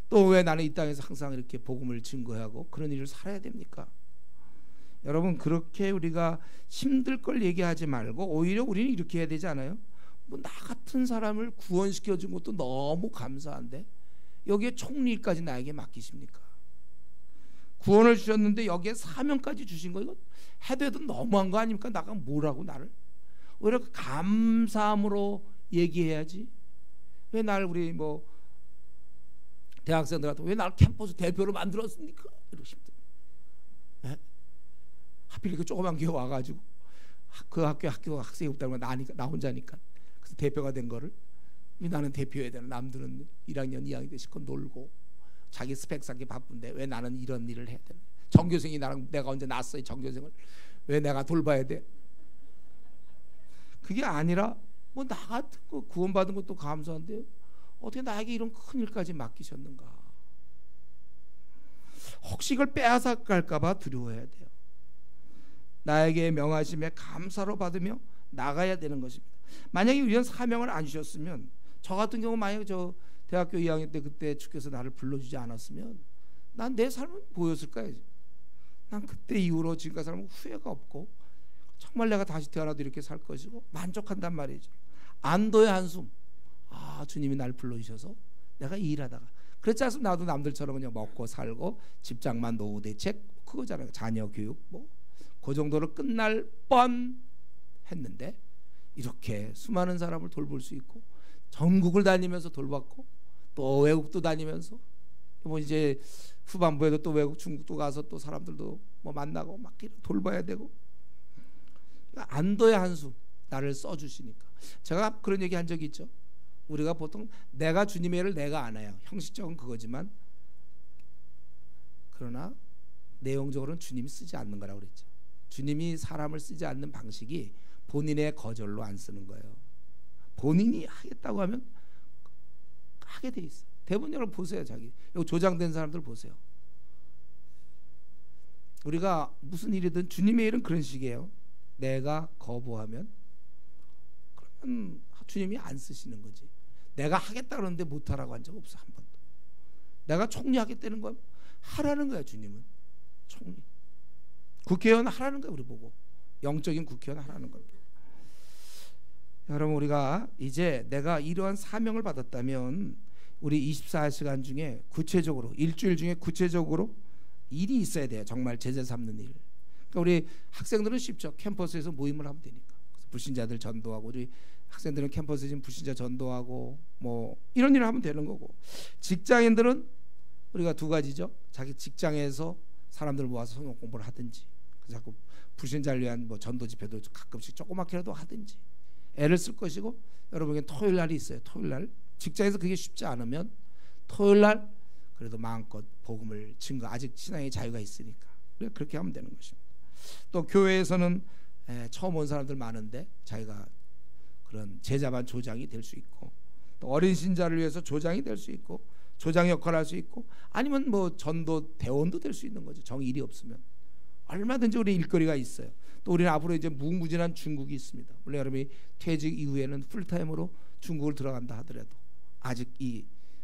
또 왜 나는 이 땅에서 항상 이렇게 복음을 증거하고 그런 일을 살아야 됩니까? 여러분, 그렇게 우리가 힘들 걸 얘기하지 말고 오히려 우리는 이렇게 해야 되지 않아요? 뭐 나 같은 사람을 구원시켜 준 것도 너무 감사한데 여기에 총리까지 나에게 맡기십니까? 구원을 주셨는데 여기에 사명까지 주신 거, 이거 해도 해도 너무한 거 아닙니까? 나가 뭐라고 나를? 오히려 감사함으로 얘기해야지. 왜 나를 우리 뭐 대학생들한테 왜 나를 캠퍼스 대표로 만들었습니까? 이러십니다. 네? 하필 그 조그만 게 와가지고 그 학교 학생이 없다고 나 혼자니까 그래서 대표가 된 거를 왜 나는 대표해야 되나? 남들은 1학년 2학년 때 실컷 놀고 자기 스펙 쌓기 바쁜데 왜 나는 이런 일을 해야 되나? 정교생이 내가 언제 낳았어요? 정교생을 왜 내가 돌봐야 돼? 그게 아니라 뭐 나 같은 거 구원받은 것도 감사한데 어떻게 나에게 이런 큰 일까지 맡기셨는가? 혹시 이걸 빼앗아 갈까봐 두려워해야 돼요. 나에게 명하심에 감사로 받으며 나가야 되는 것입니다. 만약에 우리는 사명을 안 주셨으면, 저 같은 경우 만약에 저 대학교 2학년 때 그때 주께서 나를 불러주지 않았으면 난 내 삶은 뭐였을까요? 난 그때 이후로 지금까지 살면 후회가 없고 정말 내가 다시 태어나도 이렇게 살 것이고 만족한단 말이죠. 안도의 한숨. 아, 주님이 날 불러주셔서 내가 일하다가, 그렇지 않으면 나도 남들처럼 그냥 먹고 살고 집장만 노후 대책 그거잖아요. 자녀 교육 뭐 그 정도로 끝날 뻔 했는데 이렇게 수많은 사람을 돌볼 수 있고 전국을 다니면서 돌봤고 또 외국도 다니면서 뭐 이제 후반부에도 또 외국 중국도 가서 또 사람들도 뭐 만나고 막 돌봐야 되고, 안도의 한숨 나를 써주시니까. 제가 그런 얘기 한 적이 있죠. 우리가 보통 내가 주님의 일을 내가 안 해요. 형식적은 그거지만 그러나 내용적으로는 주님이 쓰지 않는 거라고 그랬죠. 주님이 사람을 쓰지 않는 방식이 본인의 거절로 안 쓰는 거예요. 본인이 하겠다고 하면 하게 돼 있어요. 대부분 여러분 보세요. 자기 여기 조장된 사람들 보세요. 우리가 무슨 일이든 주님의 일은 그런 식이에요. 내가 거부하면 그러면 주님이 안 쓰시는 거지. 내가 하겠다 그러는데 못하라고 한 적 없어, 한 번도. 내가 총리 하겠다는 건 하라는 거야. 주님은 총리, 국회의원 하라는 거야. 우리 보고 영적인 국회의원 하라는 겁니다. 여러분, 우리가 이제 내가 이러한 사명을 받았다면 우리 24시간 중에 구체적으로 일주일 중에 구체적으로 일이 있어야 돼요. 정말 제자 삼는 일. 그러니까 우리 학생들은 쉽죠. 캠퍼스에서 모임을 하면 되니까. 불신자들 전도하고, 우리 학생들은 캠퍼스에 지금 불신자 전도하고 뭐 이런 일을 하면 되는 거고, 직장인들은 우리가 두 가지죠. 자기 직장에서 사람들 모아서 성경 공부를 하든지, 자꾸 불신자를 위한 뭐 전도 집회도 가끔씩 조그맣게라도 하든지 애를 쓸 것이고, 여러분에게 토요일 날이 있어요. 토요일 날 직장에서 그게 쉽지 않으면 토요일 날 그래도 마음껏 복음을 증거, 아직 신앙의 자유가 있으니까 그렇게 하면 되는 것입니다. 또 교회에서는 처음 온 사람들 많은데 자기가 그런 제자반 조장이 될 수 있고, 또 어린 신자를 위해서 조장이 될 수 있고, 조장 역할을 할 수 있고, 아니면 뭐 전도 대원도 될 수 있는 거죠. 정 일이 없으면 얼마든지 우리 일거리가 있어요. 또 우리는 앞으로 이제 무궁무진한 중국이 있습니다. 물론 여러분이 퇴직 이후에는 풀타임으로 중국을 들어간다 하더라도 아직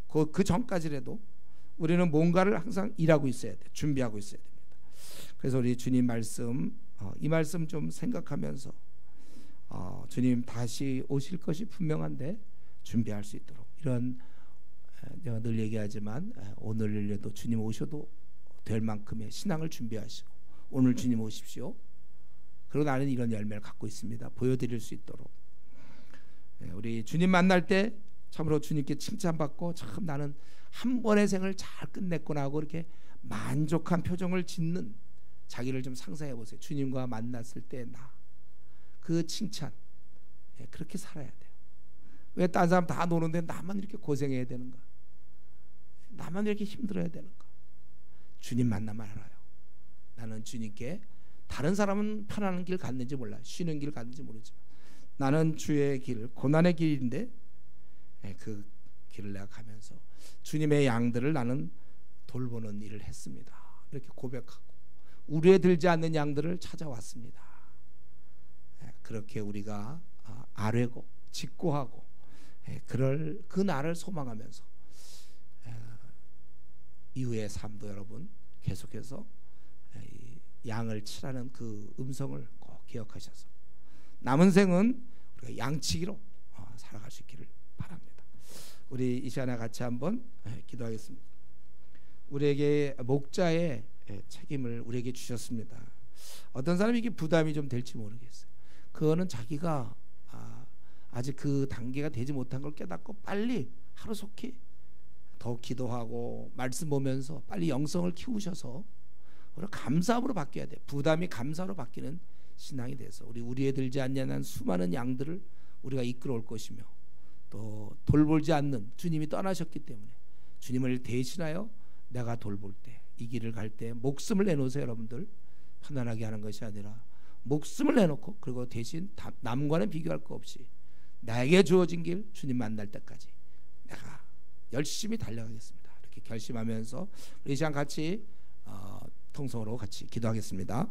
그 전까지라도 우리는 뭔가를 항상 일하고 있어야 돼. 준비하고 있어야 됩니다. 그래서 우리 주님 말씀, 이 말씀 좀 생각하면서 주님 다시 오실 것이 분명한데 준비할 수 있도록, 이런 내가 늘 얘기하지만 오늘에도 주님 오셔도 될 만큼의 신앙을 준비하시고, 오늘 주님 오십시오, 그리고 나는 이런 열매를 갖고 있습니다. 보여드릴 수 있도록. 우리 주님 만날 때 참으로 주님께 칭찬받고 참 나는 한 번의 생을 잘 끝냈구나 하고 이렇게 만족한 표정을 짓는 자기를 좀 상상해 보세요. 주님과 만났을 때 나 그 칭찬 그렇게 살아야 돼요. 왜 딴 사람 다 노는데 나만 이렇게 고생해야 되는가? 나만 이렇게 힘들어야 되는가? 주님 만나면 알아요. 나는 주님께 다른 사람은 편안한 길 갔는지 몰라, 쉬는 길 갔는지 모르지만 나는 주의 길, 고난의 길인데 그 길을 내가 가면서 주님의 양들을 나는 돌보는 일을 했습니다. 이렇게 고백하고 우리에 들지 않는 양들을 찾아왔습니다. 그렇게 우리가 아뢰고 직고하고 그럴 그 날을 소망하면서 이후의 삶도 여러분 계속해서 양을 치라는 그 음성을 꼭 기억하셔서 남은 생은 우리가 양치기로 살아갈 수 있기를 바랍니다. 우리 이 시간에 같이 한번 기도하겠습니다. 우리에게 목자의 책임을 우리에게 주셨습니다. 어떤 사람이 이게 부담이 좀 될지 모르겠어요. 그거는 자기가 아직 그 단계가 되지 못한 걸 깨닫고 빨리 하루속히 더 기도하고 말씀 보면서 빨리 영성을 키우셔서 우리가 감사함으로 바뀌어야 돼. 부담이 감사로 바뀌는 신앙이 돼서 우리에 들지 않냐는 수많은 양들을 우리가 이끌어올 것이며 또 돌보지 않는 주님이 떠나셨기 때문에 주님을 대신하여 내가 돌볼 때 이 길을 갈 때 목숨을 내놓으세요. 여러분들 편안하게 하는 것이 아니라 목숨을 내놓고 그리고 대신 남과는 비교할 거 없이 나에게 주어진 길 주님 만날 때까지 내가 열심히 달려가겠습니다. 이렇게 결심하면서 우리 이 시간 같이 통성으로 같이 기도하겠습니다.